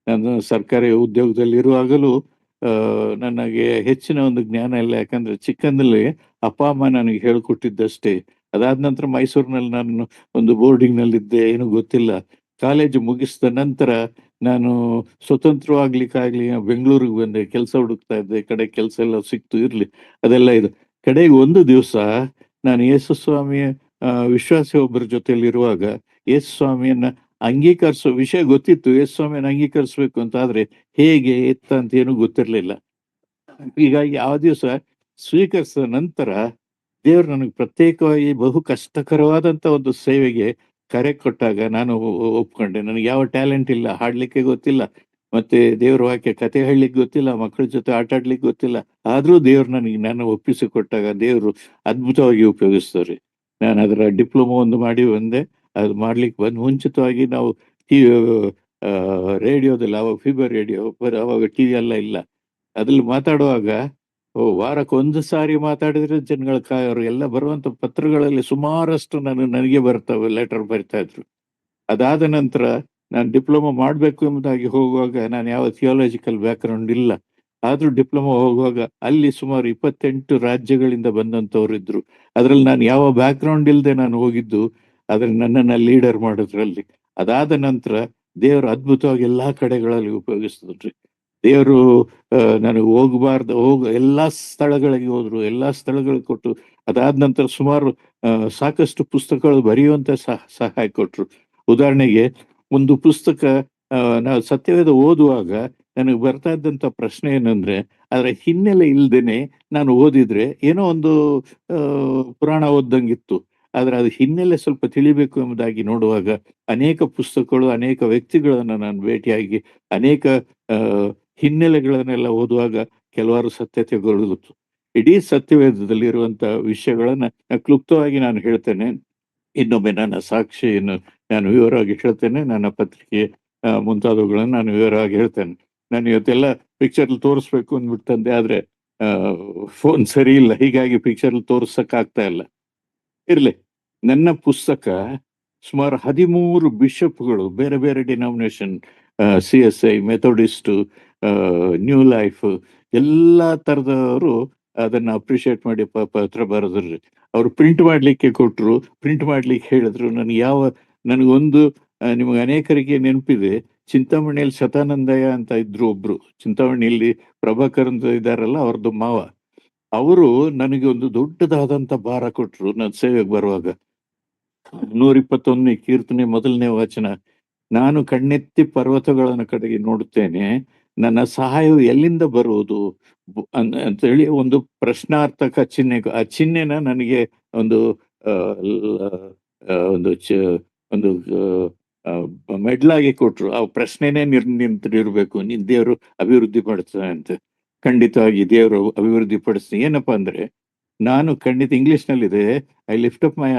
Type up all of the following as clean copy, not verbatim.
ನಾನು ಸರ್ಕಾರಿ ಉದ್ಯೋಗದಲ್ಲಿರುವಾಗಲೂ ನನಗೆ ಹೆಚ್ಚಿನ ಒಂದು ಜ್ಞಾನ ಇಲ್ಲ. ಯಾಕಂದ್ರೆ ಚಿಕ್ಕಂದಲ್ಲಿ ಅಪ್ಪ ಅಮ್ಮ ನನಗೆ ಹೇಳ್ಕೊಟ್ಟಿದ್ದಷ್ಟೇ. ಅದಾದ ನಂತರ ಮೈಸೂರಿನಲ್ಲಿ ನಾನು ಒಂದು ಬೋರ್ಡಿಂಗ್‌ನಲ್ಲಿದ್ದೆ, ಏನೂ ಗೊತ್ತಿಲ್ಲ. ಕಾಲೇಜು ಮುಗಿಸಿದ ನಂತರ ನಾನು ಸ್ವತಂತ್ರವಾಗ್ಲಿಕ್ಕಾಗ್ಲಿ ಬೆಂಗಳೂರಿಗೆ ಬಂದೆ. ಕೆಲಸ ಹುಡುಕ್ತಾ ಇದ್ದೆ. ಕಡೆಗೆ ಕೆಲಸ ಎಲ್ಲ ಸಿಕ್ತು, ಇರ್ಲಿ ಅದೆಲ್ಲ ಇದು. ಕಡೆಗೆ ಒಂದು ದಿವಸ ನಾನು ಯೇಸುಸ್ವಾಮಿಯ ವಿಶ್ವಾಸಿ ಒಬ್ಬರ ಜೊತೆಯಲ್ಲಿರುವಾಗ ಯೇಸುಸ್ವಾಮಿಯನ್ನ ಅಂಗೀಕರಿಸೋ ವಿಷಯ ಗೊತ್ತಿತ್ತು. ಯೇಸುಸ್ವಾಮಿಯನ್ನ ಅಂಗೀಕರಿಸಬೇಕು ಅಂತ. ಆದ್ರೆ ಹೇಗೆ, ಎತ್ತ ಅಂತ ಏನೂ ಗೊತ್ತಿರಲಿಲ್ಲ. ಹೀಗಾಗಿ ಆ ದಿವಸ ಸ್ವೀಕರಿಸಿದ ನಂತರ ದೇವರು ನನಗೆ ಪ್ರತ್ಯೇಕವಾಗಿ ಬಹು ಕಷ್ಟಕರವಾದಂತ ಒಂದು ಸೇವೆಗೆ ಕರೆ ಕೊಟ್ಟಾಗ ನಾನು ಒಪ್ಕೊಂಡೆ. ನನಗೆ ಯಾವ ಟ್ಯಾಲೆಂಟ್ ಇಲ್ಲ, ಹಾಡ್ಲಿಕ್ಕೆ ಗೊತ್ತಿಲ್ಲ, ಮತ್ತೆ ದೇವ್ರ ವಾಕ್ಯ ಕತೆ ಹೇಳಲಿಕ್ಕೆ ಗೊತ್ತಿಲ್ಲ, ಮಕ್ಕಳ ಜೊತೆ ಆಟ ಆಡ್ಲಿಕ್ಕೆ ಗೊತ್ತಿಲ್ಲ. ಆದ್ರೂ ದೇವ್ರು ನನಗೆ ನನ್ನ ಒಪ್ಪಿಸಿಕೊಟ್ಟಾಗ ದೇವರು ಅದ್ಭುತವಾಗಿ ಉಪಯೋಗಿಸ್ತಾರೆ. ನಾನು ಅದರ ಡಿಪ್ಲೊಮಾ ಒಂದು ಮಾಡಿ ಬಂದೆ. ಅದು ಮಾಡ್ಲಿಕ್ಕೆ ಬಂದು ಮುಂಚಿತವಾಗಿ ನಾವು ಟಿ ರೇಡಿಯೋದಲ್ಲಿ, ಅವಾಗ ಫೀಬರ್ ರೇಡಿಯೋ, ಅವಾಗ ಟಿವಿ ಎಲ್ಲ ಇಲ್ಲ. ಅದ್ರಲ್ಲಿ ಮಾತಾಡುವಾಗ ವಾರಕ್ಕೆ ಒಂದು ಸಾರಿ ಮಾತಾಡಿದ್ರೆ ಜನಗಳು ಕಾಯೋರು. ಎಲ್ಲ ಬರುವಂತ ಪತ್ರಗಳಲ್ಲಿ ಸುಮಾರಷ್ಟು ನನಗೆ ಬರ್ತವೆ, ಲೆಟರ್ ಬರಿತಾ ಇದ್ರು. ಅದಾದ ನಂತರ ನಾನು ಡಿಪ್ಲೊಮಾ ಮಾಡಬೇಕು ಎಂಬುದಾಗಿ ಹೋಗುವಾಗ ನಾನು ಯಾವ ಥಿಯಾಲಜಿಕಲ್ ಬ್ಯಾಕ್‌ಗ್ರೌಂಡ್ ಇಲ್ಲ. ಆದ್ರೂ ಡಿಪ್ಲೊಮಾ ಹೋಗುವಾಗ ಅಲ್ಲಿ ಸುಮಾರು 28 ರಾಜ್ಯಗಳಿಂದ ಬಂದಂತವರಿದ್ರು. ಅದ್ರಲ್ಲಿ ನಾನು ಯಾವ ಬ್ಯಾಕ್‌ಗ್ರೌಂಡ್ ಇಲ್ಲದೆ ನಾನು ಹೋಗಿದ್ದು. ಆದ್ರೆ ನನ್ನನ್ನ ಲೀಡರ್ ಮಾಡಿದ್ರಲ್ಲಿ. ಅದಾದ ನಂತರ ದೇವರು ಅದ್ಭುತವಾಗಿ ಎಲ್ಲಾ ಕಡೆಗಳಲ್ಲಿ ಉಪಯೋಗಿಸಿದ್ರಿ. ದೇವರು ನನಗೆ ಎಲ್ಲಾ ಸ್ಥಳಗಳಿಗೆ ಹೋದ್ರು. ಎಲ್ಲಾ ಸ್ಥಳಗಳಿಗೆ ಕೊಟ್ಟು ಅದಾದ ನಂತರ ಸುಮಾರು ಸಾಕಷ್ಟು ಪುಸ್ತಕಗಳು ಬರೆಯುವಂತೆ ಸಹಾಯ ಕೊಟ್ರು. ಉದಾಹರಣೆಗೆ ಒಂದು ಪುಸ್ತಕ ನಾವು ಸತ್ಯವೇದ ಓದುವಾಗ ನನಗೆ ಬರ್ತಾ ಇದ್ದಂತ ಪ್ರಶ್ನೆ ಏನಂದ್ರೆ, ಅದರ ಹಿನ್ನೆಲೆ ಇಲ್ದೇನೆ ನಾನು ಓದಿದ್ರೆ ಏನೋ ಒಂದು ಪುರಾಣ ಓದ್ದಂಗಿತ್ತು. ಆದ್ರೆ ಅದು ಹಿನ್ನೆಲೆ ಸ್ವಲ್ಪ ತಿಳಿಬೇಕು ಎಂಬುದಾಗಿ ನೋಡುವಾಗ ಅನೇಕ ಪುಸ್ತಕಗಳು, ಅನೇಕ ವ್ಯಕ್ತಿಗಳನ್ನ ನಾನು ಭೇಟಿಯಾಗಿ ಅನೇಕ ಆ ಹಿನ್ನೆಲೆಗಳನ್ನೆಲ್ಲ ಓದುವಾಗ ಕೆಲವಾರು ಸತ್ಯತೆಗಳು ಗೊತ್ತು. ಇಡೀ ಸತ್ಯವೇದದಲ್ಲಿರುವಂತ ವಿಷಯಗಳನ್ನ ಕ್ಲುಪ್ತವಾಗಿ ನಾನು ಹೇಳ್ತೇನೆ. ಇನ್ನೊಮ್ಮೆ ನನ್ನ ಸಾಕ್ಷಿಯನ್ನು ನಾನು ವಿವರವಾಗಿ ಹೇಳ್ತೇನೆ. ನನ್ನ ಪತ್ರಿಕೆ ಮುಂತಾದವುಗಳನ್ನು ನಾನು ವಿವರವಾಗಿ ಹೇಳ್ತೇನೆ. ನಾನು ಇವತ್ತೆಲ್ಲ ಪಿಕ್ಚರ್‌ಲ್ ತೋರಿಸ್ಬೇಕು ಅಂದ್ಬಿಟ್ಟು ತಂದೆ. ಆದ್ರೆ ಆ ಫೋನ್ ಸರಿ ಇಲ್ಲ. ಹೀಗಾಗಿ ಪಿಕ್ಚರ್‌ಲ್ ತೋರ್ಸಕ್ಕಾಗ್ತಾ ಇಲ್ಲ. ಇರ್ಲಿ. ನನ್ನ ಪುಸ್ತಕ ಸುಮಾರು 13 ಬಿಷಪ್‌ಗಳು, ಬೇರೆ ಬೇರೆ ಡಿನಾಮಿನೇಷನ್, CSI, ಮೆಥೋಡಿಸ್ಟು, ನ್ಯೂ ಲೈಫ್, ಎಲ್ಲಾ ತರದವರು ಅದನ್ನ ಅಪ್ರಿಶಿಯೇಟ್ ಮಾಡಿ ಪತ್ರ ಬರೆದ್ರಿ. ಅವ್ರು ಪ್ರಿಂಟ್ ಮಾಡ್ಲಿಕ್ಕೆ ಕೊಟ್ರು. ಪ್ರಿಂಟ್ ಮಾಡ್ಲಿಕ್ಕೆ ಹೇಳಿದ್ರು. ನನಗೊಂದು ನಿಮಗೆ ಅನೇಕರಿಗೆ ನೆನಪಿದೆ, ಚಿಂತಾಮಣಿಯಲ್ಲಿ ಶತಾನಂದಯ್ಯ ಅಂತ ಇದ್ರು ಒಬ್ರು. ಚಿಂತಾಮಣಿಯಲ್ಲಿ ಪ್ರಭಾಕರ್ ಅಂತ ಇದ್ದಾರಲ್ಲ, ಅವ್ರದ್ದು ಮಾವ. ಅವರು ನನಗೆ ಒಂದು ದೊಡ್ಡದಾದಂತ ಭಾರ ಕೊಟ್ರು ನನ್ನ ಸೇವೆಗೆ ಬರುವಾಗ. 121ನೇ ಕೀರ್ತನೆ 1ನೇ ವಚನ. ನಾನು ಕಣ್ಣೆತ್ತಿ ಪರ್ವತಗಳನ್ನ ಕಡೆಗೆ ನೋಡುತ್ತೇನೆ, ನನ್ನ ಸಹಾಯವು ಎಲ್ಲಿಂದ ಬರುವುದು ಅಂತೇಳಿ ಒಂದು ಪ್ರಶ್ನಾರ್ಥಕ ಚಿಹ್ನೆ. ಆ ಚಿಹ್ನೆನ ನನಗೆ ಒಂದು ಆ, ಲ- ಒಂದು ಒಂದು ಮೆಡ್ಲಾಗಿ ಕೊಟ್ರು. ಆ ಪ್ರಶ್ನೆನೇ ನಿಂತಿರ್ಬೇಕು, ನೀನ್ ದೇವರು ಅಭಿವೃದ್ಧಿ ಪಡಿಸ್ತಾನೆ ಅಂತ. ಖಂಡಿತವಾಗಿ ದೇವರು ಅಭಿವೃದ್ಧಿ ಪಡಿಸ್ತೀನಿ. ಏನಪ್ಪಾ ಅಂದ್ರೆ, ನಾನು ಖಂಡಿತ ಇಂಗ್ಲಿಷ್‌ನಲ್ಲಿದೆ, I lift up my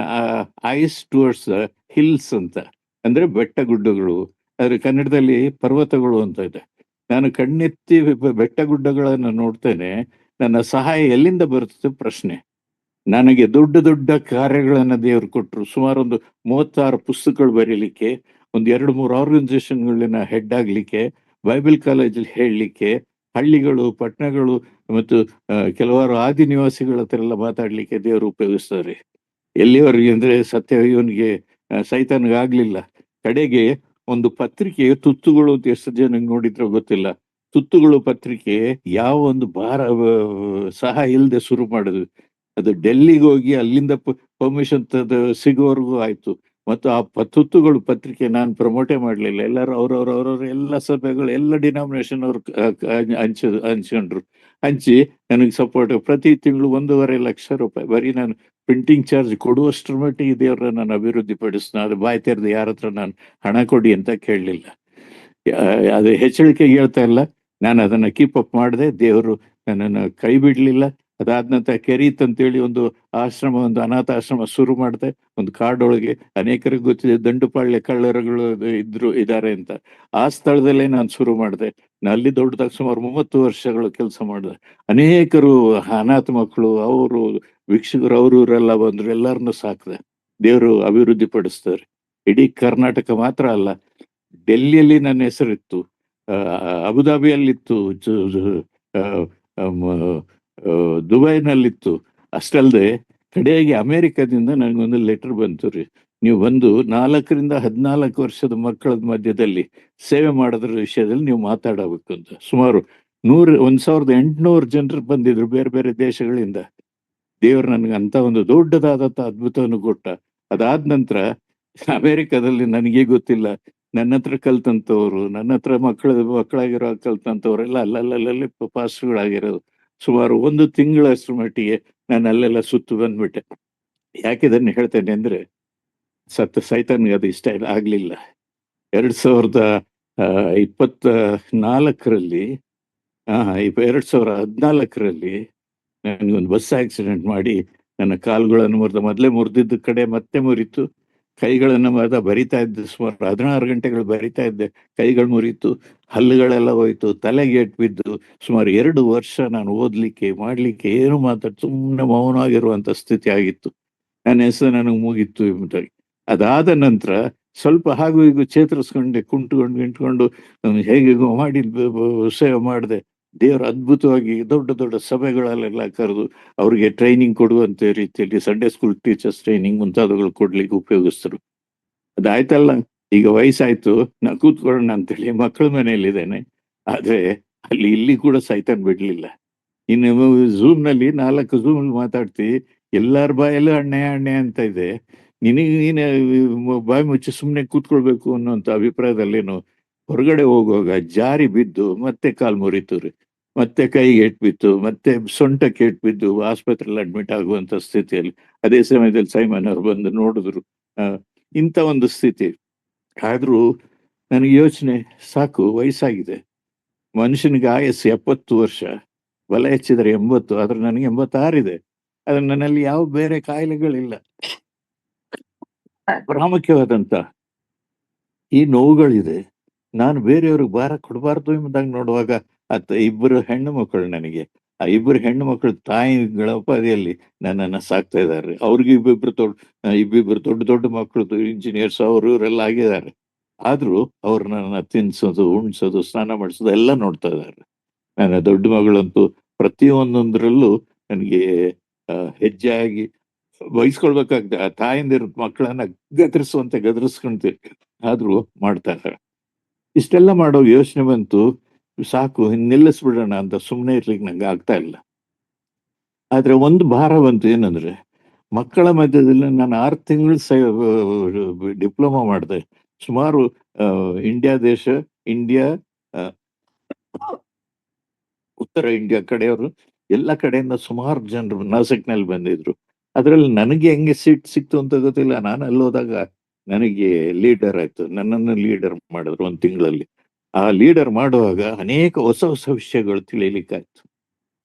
eyes towards the hills ಅಂತ. ಅಂದ್ರೆ ಬೆಟ್ಟ ಗುಡ್ಡಗಳು. ಆದ್ರೆ ಕನ್ನಡದಲ್ಲಿ ಪರ್ವತಗಳು ಅಂತ ಇದೆ. ನಾನು ಕಣ್ಣೆತ್ತಿ ಬೆಟ್ಟ ಗುಡ್ಡಗಳನ್ನು ನೋಡ್ತೇನೆ, ನನ್ನ ಸಹಾಯ ಎಲ್ಲಿಂದ ಬರುತ್ತದೆ ಪ್ರಶ್ನೆ. ನನಗೆ ದೊಡ್ಡ ದೊಡ್ಡ ಕಾರ್ಯಗಳನ್ನ ದೇವರು ಕೊಟ್ರು. ಸುಮಾರು ಒಂದು 36 ಪುಸ್ತಕಗಳು ಬರೀಲಿಕ್ಕೆ, ಒಂದು 2-3 ಆರ್ಗನೈಸೇಷನ್‌ಗಳನ್ನ ಹೆಡ್ ಆಗ್ಲಿಕ್ಕೆ, ಬೈಬಲ್ ಕಾಲೇಜಲ್ಲಿ ಹೇಳಲಿಕ್ಕೆ, ಹಳ್ಳಿಗಳು, ಪಟ್ಟಣಗಳು ಮತ್ತು ಕೆಲವಾರು ಆದಿ ನಿವಾಸಿಗಳ ಹತ್ರ ಎಲ್ಲ ಮಾತಾಡ್ಲಿಕ್ಕೆ ದೇವರು ಉಪಯೋಗಿಸ್ತಾರೆ. ಎಲ್ಲಿವರೆಗೆ ಅಂದ್ರೆ ಸತ್ಯ ಇವನಿಗೆ ಸೈತಾನ್‌ಗಾಗ್ಲಿಲ್ಲ. ಕಡೆಗೆ ಒಂದು ಪತ್ರಿಕೆ ತುತ್ತುಗಳು ಅಂತ ಎಷ್ಟು ಜನ ನೋಡಿದ್ರೋ ಗೊತ್ತಿಲ್ಲ. ತುತ್ತುಗಳು ಪತ್ರಿಕೆ ಯಾವ ಒಂದು ಸಹಾಯ ಇಲ್ಲದೆ ಶುರು ಮಾಡಿದ್ವಿ. ಅದು ಡೆಲ್ಲಿಗೆ ಹೋಗಿ ಅಲ್ಲಿಂದ ಪರ್ಮಿಷನ್ ಸಿಗುವವರೆಗೂ ಆಯ್ತು. ಮತ್ತು ಆ ತುತ್ತುಗಳು ಪತ್ರಿಕೆ ನಾನು ಪ್ರಮೋಟೇ ಮಾಡಲಿಲ್ಲ. ಎಲ್ಲರೂ ಅವ್ರವ್ರ ಎಲ್ಲ ಸಭೆಗಳು, ಎಲ್ಲ ಡಿನಾಮಿನೇಷನ್ ಅವರು ಹಂಚ್ಕೊಂಡ್ರು. ಹಂಚಿ ನನಗೆ ಸಪೋರ್ಟ್ ಪ್ರತಿ ತಿಂಗಳು 1.5 ಲಕ್ಷ ರೂಪಾಯಿ ಬರೀ ನಾನು ಪ್ರಿಂಟಿಂಗ್ ಚಾರ್ಜ್ ಕೊಡುವಷ್ಟರ ಮಟ್ಟಿಗೆ ದೇವ್ರ ನಾನು ಅಭಿವೃದ್ಧಿ ಪಡಿಸ್ತೀನಿ. ಅದು ಬಾಯಿ ತೆರೆದು ಯಾರ ಹತ್ರ ನಾನು ಹಣ ಕೊಡಿ ಅಂತ ಕೇಳಲಿಲ್ಲ. ಅದು ಹೆಚ್ಚಳಿಕೆಗೆ ಹೇಳ್ತಾ ಇಲ್ಲ. ನಾನು ಅದನ್ನ ಕೀಪ್ ಅಪ್ ಮಾಡಿದೆ. ದೇವರು ನನ್ನನ್ನು ಕೈ ಬಿಡ್ಲಿಲ್ಲ. ಅದಾದ ನಂತರ ಕೆರೀತ್ ಅಂತೇಳಿ ಒಂದು ಆಶ್ರಮ, ಒಂದು ಅನಾಥ ಆಶ್ರಮ ಶುರು ಮಾಡಿದೆ. ಒಂದು ಕಾಡೊಳಗೆ, ಅನೇಕರಿಗೆ ಗೊತ್ತಿದೆ ದಂಡುಪಾಳ್ಯ ಕಳ್ಳರುಗಳು ಇದ್ದಾರೆ ಅಂತ. ಆ ಸ್ಥಳದಲ್ಲೇ ನಾನು ಶುರು ಮಾಡಿದೆ. ಅಲ್ಲಿ ದೊಡ್ಡದಾಗಿ ಸುಮಾರು 30 ವರ್ಷಗಳು ಕೆಲಸ ಮಾಡಿದೆ. ಅನೇಕರು ಅನಾಥ ಮಕ್ಕಳು, ಅವರು ಭಿಕ್ಷುಕರು, ಇವರೆಲ್ಲ ಬಂದ್ರು. ಎಲ್ಲರನ್ನು ಸಾಕಿದೆ. ದೇವರು ಅಭಿವೃದ್ಧಿ ಪಡಿಸ್ತಾರೆ. ಇಡೀ ಕರ್ನಾಟಕ ಮಾತ್ರ ಅಲ್ಲ, ಡೆಲ್ಲಿಯಲ್ಲಿ ನನ್ನ ಹೆಸರಿತ್ತು. ಆ, ಅಬುದಾಬಿಯಲ್ಲಿತ್ತು, ಆ, ಮ- ದುಬೈನಲ್ಲಿತ್ತು. ಅಷ್ಟಲ್ಲದೆ ಕಡೆಗೆ ಅಮೆರಿಕದಿಂದ ನನಗೊಂದು ಲೆಟರ್ ಬಂತು ರೀ, ನೀವು ಬಂದು 4 ರಿಂದ 14 ವರ್ಷದ ಮಕ್ಕಳ ಮಧ್ಯದಲ್ಲಿ ಸೇವೆ ಮಾಡೋದ್ರ ವಿಷಯದಲ್ಲಿ ನೀವು ಮಾತಾಡಬೇಕು ಅಂತ. ಸುಮಾರು 1,800 ಜನರು ಬಂದಿದ್ರು ಬೇರೆ ಬೇರೆ ದೇಶಗಳಿಂದ. ದೇವರು ನನಗೆ ಅಂತ ಒಂದು ದೊಡ್ಡದಾದಂಥ ಅದ್ಭುತವನ್ನು ಕೊಟ್ಟ. ಅದಾದ ನಂತರ ಅಮೆರಿಕದಲ್ಲಿ ನನಗೆ ಗೊತ್ತಿಲ್ಲ, ನನ್ನ ಹತ್ರ ಕಲ್ತಂಥವ್ರು, ನನ್ನ ಹತ್ರ ಮಕ್ಕಳಾಗಿರೋ ಕಲ್ತಂಥವ್ರೆಲ್ಲ ಅಲ್ಲಲ್ಲಲ್ಲಿ ಪಾಸ್ಟ್ಗಳಾಗಿರೋದು. ಸುಮಾರು 1 ತಿಂಗಳಷ್ಟು ಮಟ್ಟಿಗೆ ನಾನು ಅಲ್ಲೆಲ್ಲ ಸುತ್ತು ಬಂದ್ಬಿಟ್ಟೆ. ಯಾಕೆ ಇದನ್ನು ಹೇಳ್ತೇನೆ ಅಂದ್ರೆ, ಸೈತಾನ್ಗೆ ಅದು ಇಷ್ಟ ಆಗ್ಲಿಲ್ಲ. 2024ರಲ್ಲಿ 2014ರಲ್ಲಿ ನನಗೊಂದು ಬಸ್ ಆಕ್ಸಿಡೆಂಟ್ ಮಾಡಿ ನನ್ನ ಕಾಲುಗಳನ್ನು ಮೊದಲೇ ಮುರಿದಿದ್ದ ಕಡೆ ಮತ್ತೆ ಮುರಿತು, ಕೈಗಳನ್ನು ಬರಿತಾ ಇದ್ದೆ, ಸುಮಾರು 16 ಗಂಟೆಗಳು ಬರಿತಾ ಇದ್ದೆ, ಕೈಗಳು ಮುರಿತು, ಹಲ್ಲುಗಳೆಲ್ಲ ಹೋಯ್ತು, ತಲೆಗೆ ಏಟು ಬಿದ್ದು ಸುಮಾರು 2 ವರ್ಷ ನಾನು ಓದ್ಲಿಕ್ಕೆ ಮಾಡ್ಲಿಕ್ಕೆ ಏನು ಸುಮ್ಮನೆ ಮೌನವಾಗಿರುವಂತ ಸ್ಥಿತಿ ಆಗಿತ್ತು. ನನ್ನ ಹೆಸರು ನನಗೆ ಮುಗಿತ್ತು ಎಂಬುದಾಗಿ. ಅದಾದ ನಂತರ ಸ್ವಲ್ಪ ಹಾಗೂ ಹೀಗೂ ಚೇತರಿಸ್ಕೊಂಡೆ, ಕುಂಟ್ಕೊಂಡು ಹೇಗೆಗೋ ಮಾಡಿ ಸೇವೆ ಮಾಡಿದೆ. ದೇವರು ಅದ್ಭುತವಾಗಿ ದೊಡ್ಡ ದೊಡ್ಡ ಸಭೆಗಳಲ್ಲೆಲ್ಲ ಕರೆದು ಅವ್ರಿಗೆ ಟ್ರೈನಿಂಗ್ ಕೊಡುವಂತ ರೀತಿಯಲ್ಲಿ ಸಂಡೇ ಸ್ಕೂಲ್ ಟೀಚರ್ಸ್ ಟ್ರೈನಿಂಗ್ ಮುಂತಾದವುಗಳು ಕೊಡ್ಲಿಕ್ಕೆ ಉಪಯೋಗಿಸ್ತರು. ಅದಾಯ್ತಲ್ಲ, ಈಗ ವಯಸ್ಸಾಯ್ತು, ನಾ ಕೂತ್ಕೊಳ್ಳೋಣ ಅಂತೇಳಿ ಮಕ್ಕಳ ಮನೆಯಲ್ಲಿದ್ದೇನೆ. ಆದ್ರೆ ಇಲ್ಲಿ ಕೂಡ ಸೈತಾನ್ ಬಿಡ್ಲಿಲ್ಲ. ಇನ್ನು ಝೂಮ್ನಲ್ಲಿ 4 ಝೂಮ್ ಮಾತಾಡ್ತಿ, ಎಲ್ಲಾರ ಬಾಯಲ್ಲೂ ಅಣ್ಣೆ ಅಣ್ಣೆ ಅಂತ ಇದೆ. ನೀನು ಬಾಯಿ ಮುಚ್ಚಿ ಸುಮ್ಮನೆ ಕೂತ್ಕೊಳ್ಬೇಕು ಅನ್ನೋಂಥ ಅಭಿಪ್ರಾಯದಲ್ಲೇನು ಹೊರಗಡೆ ಹೋಗುವಾಗ ಜಾರಿ ಬಿದ್ದು ಮತ್ತೆ ಕಾಲು ಮುರಿತು ರೀ, ಮತ್ತೆ ಕೈಗೆ ಏಟ್ ಬಿತ್ತು, ಮತ್ತೆ ಸೊಂಟಕ್ಕೆ ಏಟ್ ಬಿದ್ದು ಆಸ್ಪತ್ರೆಯಲ್ಲಿ ಅಡ್ಮಿಟ್ ಆಗುವಂತ ಸ್ಥಿತಿಯಲ್ಲಿ. ಅದೇ ಸಮಯದಲ್ಲಿ ಸೈಮನ್ ಅವರು ಬಂದು ನೋಡಿದ್ರು. ಇಂಥ ಒಂದು ಸ್ಥಿತಿ ಆದ್ರೂ ನನಗೆ ಯೋಚನೆ, ಸಾಕು ವಯಸ್ಸಾಗಿದೆ, ಮನುಷ್ಯನಿಗೆ ಆಯಸ್ಸು 70 ವರ್ಷ, ಬಲ ಹೆಚ್ಚಿದರೆ 80, ಆದ್ರೆ ನನಗೆ 86 ಇದೆ. ಆದ್ರೆ ನನ್ನಲ್ಲಿ ಯಾವ ಬೇರೆ ಕಾಯಿಲೆಗಳಿಲ್ಲ. ಪ್ರಾಮುಖ್ಯವಾದಂತ ಈ ನೋವುಗಳಿದೆ. ನಾನು ಬೇರೆಯವ್ರಿಗೆ ಭಾರ ಕೊಡಬಾರ್ದು ಎಂಬುದಾಗಿ ನೋಡುವಾಗ ಇಬ್ಬರು ಹೆಣ್ಣು ಮಕ್ಕಳು ನನಗೆ. ಆ ಇಬ್ಬರು ಹೆಣ್ಣು ಮಕ್ಕಳು ತಾಯಿಗಳ ಉಪಾಧಿಯಲ್ಲಿ ನನ್ನನ್ನು ಸಾಕ್ತಾ ಇದ್ದಾರೆ. ಅವ್ರಿಗೆ ಇಬ್ಬಿಬ್ರು ದೊಡ್ಡ ದೊಡ್ಡ ಮಕ್ಕಳು ಇಂಜಿನಿಯರ್ಸ್ ಅವರು ಇವರೆಲ್ಲ ಆಗಿದ್ದಾರೆ. ಆದ್ರೂ ಅವ್ರು ನನ್ನ ತಿನ್ಸೋದು, ಉಣ್ಸೋದು, ಸ್ನಾನ ಮಾಡಿಸೋದು ಎಲ್ಲ ನೋಡ್ತಾ ಇದ್ದಾರೆ. ನನ್ನ ದೊಡ್ಡ ಮಗಳಂತೂ ಪ್ರತಿಯೊಂದೊಂದರಲ್ಲೂ ನನಗೆ ಹೆಜ್ಜೆಯಾಗಿ ವಹಿಸ್ಕೊಳ್ಬೇಕಾಗ್ತದೆ. ಆ ತಾಯಂದಿರ ಮಕ್ಕಳನ್ನ ಗದರಿಸ್ಕೊಂತೀವಿ, ಆದ್ರೂ ಮಾಡ್ತಾ ಇದ್ದಾರೆ. ಇಷ್ಟೆಲ್ಲ ಮಾಡೋ ಯೋಚನೆ ಬಂತು, ಸಾಕು ನಿಲ್ಲಿಸ್ಬಿಡೋಣ ಅಂತ ಸುಮ್ಮನೆ ಇರ್ಲಿಕ್ಕೆ ನಂಗೆ ಆಗ್ತಾ ಇಲ್ಲ. ಆದ್ರೆ ಒಂದು ಭಾರ ಬಂತು, ಏನಂದ್ರೆ ಮಕ್ಕಳ ಮಧ್ಯದಲ್ಲಿ ನಾನು 6 ತಿಂಗಳು ಡಿಪ್ಲೊಮಾ ಮಾಡಿದೆ. ಸುಮಾರು ಇಂಡಿಯಾ, ಉತ್ತರ ಇಂಡಿಯಾ ಕಡೆಯವರು, ಎಲ್ಲ ಕಡೆಯಿಂದ ಸುಮಾರು ಜನರು ನಾಸಿಕ್ನಲ್ಲಿ ಬಂದಿದ್ರು. ಅದರಲ್ಲಿ ನನಗೆ ಹೆಂಗೆ ಸೀಟ್ ಸಿಕ್ತು ಅಂತ ಗೊತ್ತಿಲ್ಲ. ನಾನು ಅಲ್ಲೋದಾಗ ನನಗೆ ಲೀಡರ್ ಆಯ್ತು, ನನ್ನನ್ನು ಲೀಡರ್ ಮಾಡಿದ್ರು 1 ತಿಂಗಳಲ್ಲಿ. ಆ ಲೀಡರ್ ಮಾಡುವಾಗ ಅನೇಕ ಹೊಸ ಹೊಸ ವಿಷಯಗಳು ತಿಳಿಯಲಿಕ್ಕಾಯ್ತು.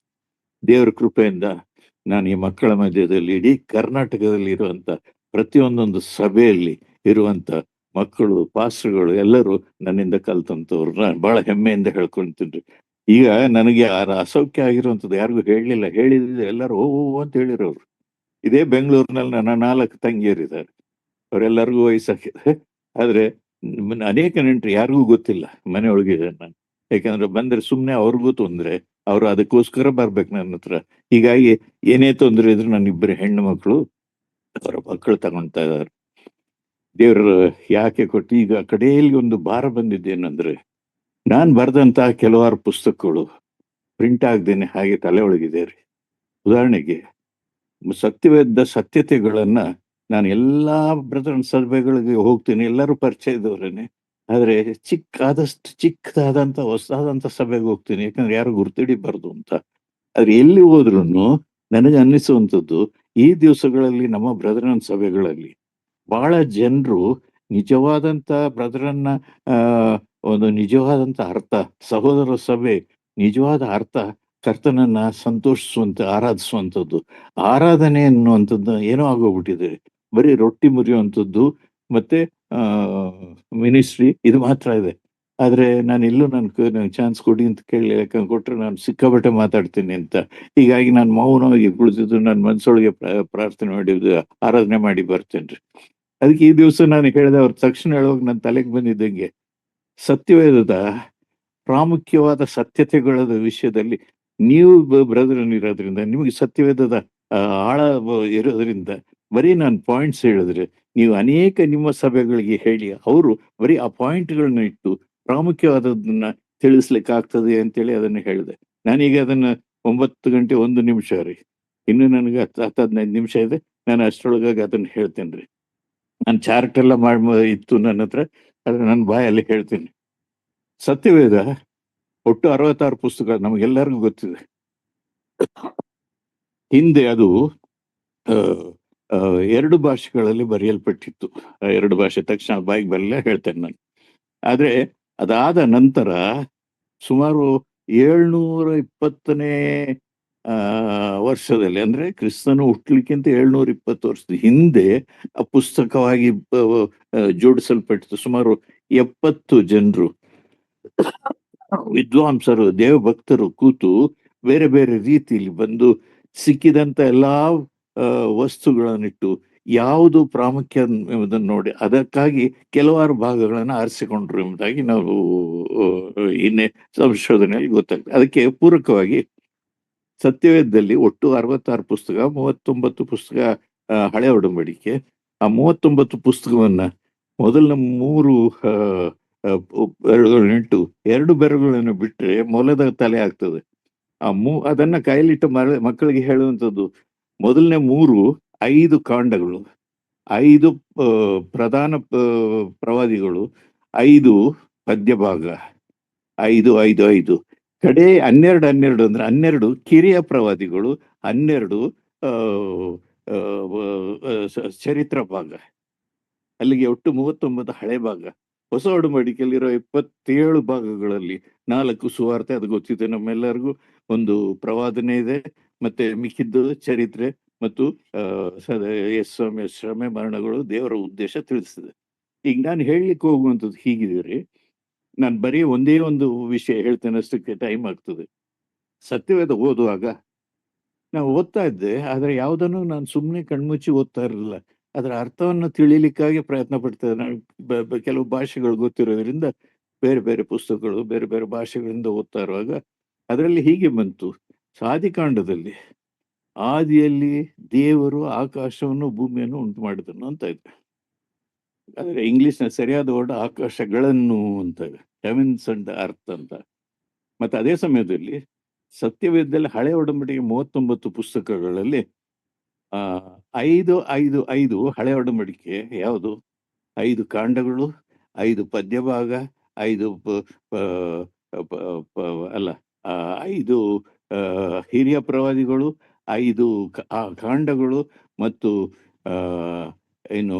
ದೇವರ ಕೃಪೆಯಿಂದ ನಾನು ಈ ಮಕ್ಕಳ ಮಧ್ಯದಲ್ಲಿ ಇಡೀ ಕರ್ನಾಟಕದಲ್ಲಿ ಇರುವಂತ ಪ್ರತಿಯೊಂದೊಂದು ಸಭೆಯಲ್ಲಿ ಇರುವಂತ ಮಕ್ಕಳು, ಪಾಸ್ಟರ್ಗಳು ಎಲ್ಲರೂ ನನ್ನಿಂದ ಕಲ್ತಂತವ್ರು. ನಾನು ಬಹಳ ಹೆಮ್ಮೆಯಿಂದ ಹೇಳ್ಕೊಂತೀನಿ. ಈಗ ನನಗೆ ಅಸೌಖ್ಯ ಆಗಿರುವಂಥದ್ದು ಯಾರಿಗೂ ಹೇಳಲಿಲ್ಲ, ಹೇಳಿದ್ರೆ ಎಲ್ಲರೂ ಓ ಅಂತ ಹೇಳಿರೋರು. ಇದೇ ಬೆಂಗಳೂರಿನಲ್ಲಿ ನನ್ನ 4 ತಂಗಿಯರಿದ್ದಾರೆ, ಅವರೆಲ್ಲರಿಗೂ ವಯಸ್ಸಾಗಿದೆ. ಆದ್ರೆ ಅನೇಕ ನೆಂಟರು ಯಾರಿಗೂ ಗೊತ್ತಿಲ್ಲ ಮನೆಯೊಳಗಿದೆ ನಾನು. ಯಾಕಂದ್ರೆ ಬಂದ್ರೆ ಸುಮ್ಮನೆ ಅವ್ರಿಗೂ ತೊಂದ್ರೆ, ಅವರು ಅದಕ್ಕೋಸ್ಕರ ಬರ್ಬೇಕು ನನ್ನ ಹತ್ರ. ಹೀಗಾಗಿ ಏನೇ ತೊಂದರೆ ಇದ್ರು ನನ್ನ ಇಬ್ಬರು ಹೆಣ್ಣು ಮಕ್ಕಳು ಅವರ ಮಕ್ಕಳು ತಗೊಳ್ತಾ ಇದ್ದಾರೆ. ದೇವರು ಯಾಕೆ ಕೊಟ್ಟು. ಈಗ ಕಡೆಯಲ್ಲಿ ಒಂದು ಭಾರ ಬಂದಿದ್ದೇನೆಂದ್ರೆ, ನಾನು ಬರೆದಂತಹ ಕೆಲವಾರು ಪುಸ್ತಕಗಳು ಪ್ರಿಂಟ್ ಆಗದೇನೆ ಹಾಗೆ ತಲೆ ಒಳಗಿದೆ ರೀ. ಉದಾಹರಣೆಗೆ ಸತ್ಯತೆಗಳನ್ನ ನಾನು ಎಲ್ಲಾ ಬ್ರದರ್ ಸಭೆಗಳಿಗೆ ಹೋಗ್ತೀನಿ, ಎಲ್ಲರೂ ಪರಿಚಯ ಇದ್ದವ್ರೇನೆ. ಆದ್ರೆ ಚಿಕ್ಕದಾದಂತ ಹೊಸದಾದಂತ ಸಭೆಗೆ ಹೋಗ್ತೀನಿ, ಯಾಕಂದ್ರೆ ಯಾರು ಗುರ್ತಿಡಿಬಾರ್ದು ಅಂತ. ಆದ್ರೆ ಎಲ್ಲಿ ಹೋದ್ರು ನನಗೆ ಅನ್ನಿಸುವಂಥದ್ದು, ಈ ದಿವಸಗಳಲ್ಲಿ ನಮ್ಮ ಬ್ರದರನ್ ಸಭೆಗಳಲ್ಲಿ ಬಹಳ ಜನರು ನಿಜವಾದಂತ ಬ್ರದರನ್ನ ಆ ಒಂದು ನಿಜವಾದಂತ ಅರ್ಥ, ಸಹೋದರ ಸಭೆ ನಿಜವಾದ ಅರ್ಥ ಕರ್ತನನ್ನ ಸಂತೋಷಿಸುವಂತ, ಆರಾಧಿಸುವಂಥದ್ದು. ಆರಾಧನೆ ಅನ್ನುವಂಥದ್ದು ಏನೋ ಆಗೋಗ್ಬಿಟ್ಟಿದೆ. ಬರೀ ರೊಟ್ಟಿ ಮುರಿಯುವಂಥದ್ದು ಮತ್ತೆ ಆ ಮಿನಿಸ್ಟ್ರಿ ಇದು ಮಾತ್ರ ಇದೆ. ಆದ್ರೆ ನಾನು ಎಲ್ಲೂ ನನ್ಗೆ ಚಾನ್ಸ್ ಕೊಡಿ ಅಂತ ಕೇಳಿ, ಯಾಕಂದ್ರೆ ಕೊಟ್ರೆ ನಾನು ಸಿಕ್ಕಾಬಟ್ಟೆ ಮಾತಾಡ್ತೀನಿ ಅಂತ. ಹೀಗಾಗಿ ನಾನು ಮೌನವಾಗಿ ಕುಳಿತಿದ್ದು ನನ್ನ ಮನಸ್ಸೊಳಗೆ ಪ್ರಾರ್ಥನೆ ಮಾಡಿ ಆರಾಧನೆ ಮಾಡಿ ಬರ್ತೇನ್ರಿ. ಅದಕ್ಕೆ ಈ ದಿವಸ ನಾನು ಹೇಳಿದೆ, ಅವ್ರ ತಕ್ಷಣ ಹೇಳುವಾಗ ನನ್ನ ತಲೆಗೆ ಬಂದಿದ್ದಂಗೆ, ಸತ್ಯವೇದದ ಪ್ರಾಮುಖ್ಯವಾದ ಸತ್ಯತೆಗಳ ವಿಷಯದಲ್ಲಿ ನೀವು ಬ್ರದರ್ ಇರೋದ್ರಿಂದ ನಿಮಗೆ ಸತ್ಯವೇದದ ಆಳ ಇರೋದ್ರಿಂದ ಬರೀ ನಾನು ಪಾಯಿಂಟ್ಸ್ ಹೇಳಿದ್ರೆ ನೀವು ಅನೇಕ ನಿಮ್ಮ ಸಭೆಗಳಿಗೆ ಹೇಳಿ ಅವರು ಬರೀ ಆ ಪಾಯಿಂಟ್ಗಳನ್ನ ಇಟ್ಟು ಪ್ರಾಮುಖ್ಯವಾದದನ್ನ ತಿಳಿಸ್ಲಿಕ್ಕಾಗ್ತದೆ ಅಂತೇಳಿ ಅದನ್ನ ಹೇಳಿದೆ. ನಾನೀಗ ಅದನ್ನ 9 ಗಂಟೆ 1 ನಿಮಿಷ ರೀ, ಇನ್ನು ನನಗೆ 10-15 ನಿಮಿಷ ಇದೆ. ನಾನು ಅಷ್ಟರೊಳಗಾಗಿ ಅದನ್ನ ಹೇಳ್ತೇನೆ ರೀ. ನಾನು ಚಾರ್ಟ್ ಎಲ್ಲ ಇತ್ತು ನನ್ನ ಹತ್ರ, ಆದ್ರೆ ನನ್ನ ಬಾಯಲ್ಲಿ ಹೇಳ್ತೀನಿ. ಸತ್ಯವೇದ ಒಟ್ಟು 66 ಪುಸ್ತಕ ನಮಗೆಲ್ಲರಿಗೂ ಗೊತ್ತಿದೆ. ಹಿಂದೆ ಅದು ಆ, ಆ, 2 ಭಾಷೆಗಳಲ್ಲಿ ಬರೆಯಲ್ಪಟ್ಟಿತ್ತು. 2 ಭಾಷೆ ತಕ್ಷಣ ಬಾಯಿಗೆ ಬರಲ್ಲ ಹೇಳ್ತೇನೆ ನಾನು. ಆದ್ರೆ ಅದಾದ ನಂತರ ಸುಮಾರು 720ನೇ ವರ್ಷದಲ್ಲಿ, ಅಂದ್ರೆ ಕ್ರಿಸ್ತನು ಹುಟ್ಲಿಕ್ಕಿಂತ 720 ವರ್ಷದ ಹಿಂದೆ ಆ ಪುಸ್ತಕವಾಗಿ ಜೋಡಿಸಲ್ಪಟ್ಟಿತು. ಸುಮಾರು 70 ಜನರು ವಿದ್ವಾಂಸರು ದೇವಭಕ್ತರು ಕೂತು ಬೇರೆ ಬೇರೆ ರೀತಿಯಲ್ಲಿ ಬಂದು ಸಿಕ್ಕಿದಂತ ಎಲ್ಲಾ ವಸ್ತುಗಳನ್ನಿಟ್ಟು ಯಾವುದು ಪ್ರಾಮುಖ್ಯ ಎಂಬುದನ್ನು ನೋಡಿ ಅದಕ್ಕಾಗಿ ಕೆಲವಾರು ಭಾಗಗಳನ್ನು ಆರಿಸಿಕೊಂಡ್ರು ಎಂಬುದಾಗಿ ನಾವು ಇನ್ನೇ ಸಂಶೋಧನೆಯಲ್ಲಿ ಗೊತ್ತಾಗ್ತದೆ. ಅದಕ್ಕೆ ಪೂರಕವಾಗಿ ಸತ್ಯವೇದದಲ್ಲಿ ಒಟ್ಟು 66 ಪುಸ್ತಕ, 39 ಪುಸ್ತಕ ಹಳೆ ಒಡಂಬಡಿಕೆ. ಆ 39 ಪುಸ್ತಕವನ್ನ ಮೊದಲನ 3 ಬೆರಳುಗಳನ್ನಿಟ್ಟು 2 ಬೆರಳುಗಳನ್ನು ಬಿಟ್ರೆ ಮೊಲದ ತಲೆ ಆಗ್ತದೆ. ಅದನ್ನ ಕೈಲಿಟ್ಟು ಮಕ್ಕಳಿಗೆ ಹೇಳುವಂಥದ್ದು. ಮೊದಲನೇ 5 ಕಾಂಡಗಳು, 5 ಪ್ರಧಾನ ಪ್ರವಾದಿಗಳು, 5 ಪದ್ಯ ಭಾಗ, 5 ಕಡೆ 12 ಅಂದ್ರೆ 12 ಕಿರಿಯ ಪ್ರವಾದಿಗಳು, 12 ಚರಿತ್ರ ಭಾಗ. ಅಲ್ಲಿಗೆ ಒಟ್ಟು 39 ಹಳೆ ಭಾಗ. ಹೊಸ ಒಡಂಬಡಿಕೆಯಲ್ಲಿರೋ 27 ಭಾಗಗಳಲ್ಲಿ 4 ಸುವಾರ್ತೆ, ಅದು ಗೊತ್ತಿದೆ ನಮ್ಮೆಲ್ಲರಿಗೂ. ಒಂದು ಪ್ರವಾದನೆ ಇದೆ, ಮತ್ತೆ ಮಿಕ್ಕಿದ್ದು ಚರಿತ್ರೆ ಮತ್ತು ಶ್ರಮೆ ಮರಣಗಳು ದೇವರ ಉದ್ದೇಶ ತಿಳಿಸ್ತದೆ. ಈಗ ನಾನು ಹೇಳಲಿಕ್ಕೆ ಹೋಗುವಂಥದ್ದು ಹೀಗಿದ್ದೀರಿ, ನಾನು ಬರೀ ಒಂದೇ ಒಂದು ವಿಷಯ ಹೇಳ್ತೇನೆ, ಅಷ್ಟಕ್ಕೆ ಟೈಮ್ ಆಗ್ತದೆ. ಸತ್ಯವೇದ ಓದುವಾಗ ನಾವು ಓದ್ತಾ ಇದ್ದೆ, ಆದ್ರೆ ಯಾವುದನ್ನು ನಾನು ಸುಮ್ಮನೆ ಕಣ್ಮುಚ್ಚಿ ಓದ್ತಾ ಇರಲಿಲ್ಲ. ಅದರ ಅರ್ಥವನ್ನು ತಿಳಿಲಿಕ್ಕಾಗಿ ಪ್ರಯತ್ನ ಪಡ್ತಾ ಇದ್ದೆ. ನಾನು ಕೆಲವು ಭಾಷೆಗಳು ಗೊತ್ತಿರೋದ್ರಿಂದ ಬೇರೆ ಬೇರೆ ಪುಸ್ತಕಗಳು ಬೇರೆ ಬೇರೆ ಭಾಷೆಗಳಿಂದ ಓದ್ತಾ ಇರುವಾಗ ಅದರಲ್ಲಿ ಹೀಗೆ ಬಂತು. ಆದಿಕಾಂಡದಲ್ಲಿ ಆದಿಯಲ್ಲಿ ದೇವರು ಆಕಾಶವನ್ನು ಭೂಮಿಯನ್ನು ಉಂಟು ಮಾಡಿದನು ಅಂತ ಇದೆ. ಆದ್ರೆ ಇಂಗ್ಲಿಷ್ನ ಸರಿಯಾದ ವರ್ಡ್ ಆಕಾಶಗಳನ್ನು ಅಂತ ಇದೆ, ಹೆವೆನ್ಸ್ ಅಂಡ್ ಅರ್ತ್ ಅಂತ. ಮತ್ತೆ ಅದೇ ಸಮಯದಲ್ಲಿ ಸತ್ಯವೇದದಲ್ಲಿ ಹಳೆ ಒಡಂಬಡಿಕೆ 39 ಪುಸ್ತಕಗಳಲ್ಲಿ 5 ಹಳೆ ಒಡಂಬಡಿಕೆ ಯಾವುದು? 5 ಕಾಂಡಗಳು, 5 ಪದ್ಯ ಭಾಗ, 5 ಅಲ್ಲ 5 ಹಿರಿಯ ಪ್ರವಾದಿಗಳು, 5 ಕಾಂಡಗಳು, ಮತ್ತು ಏನು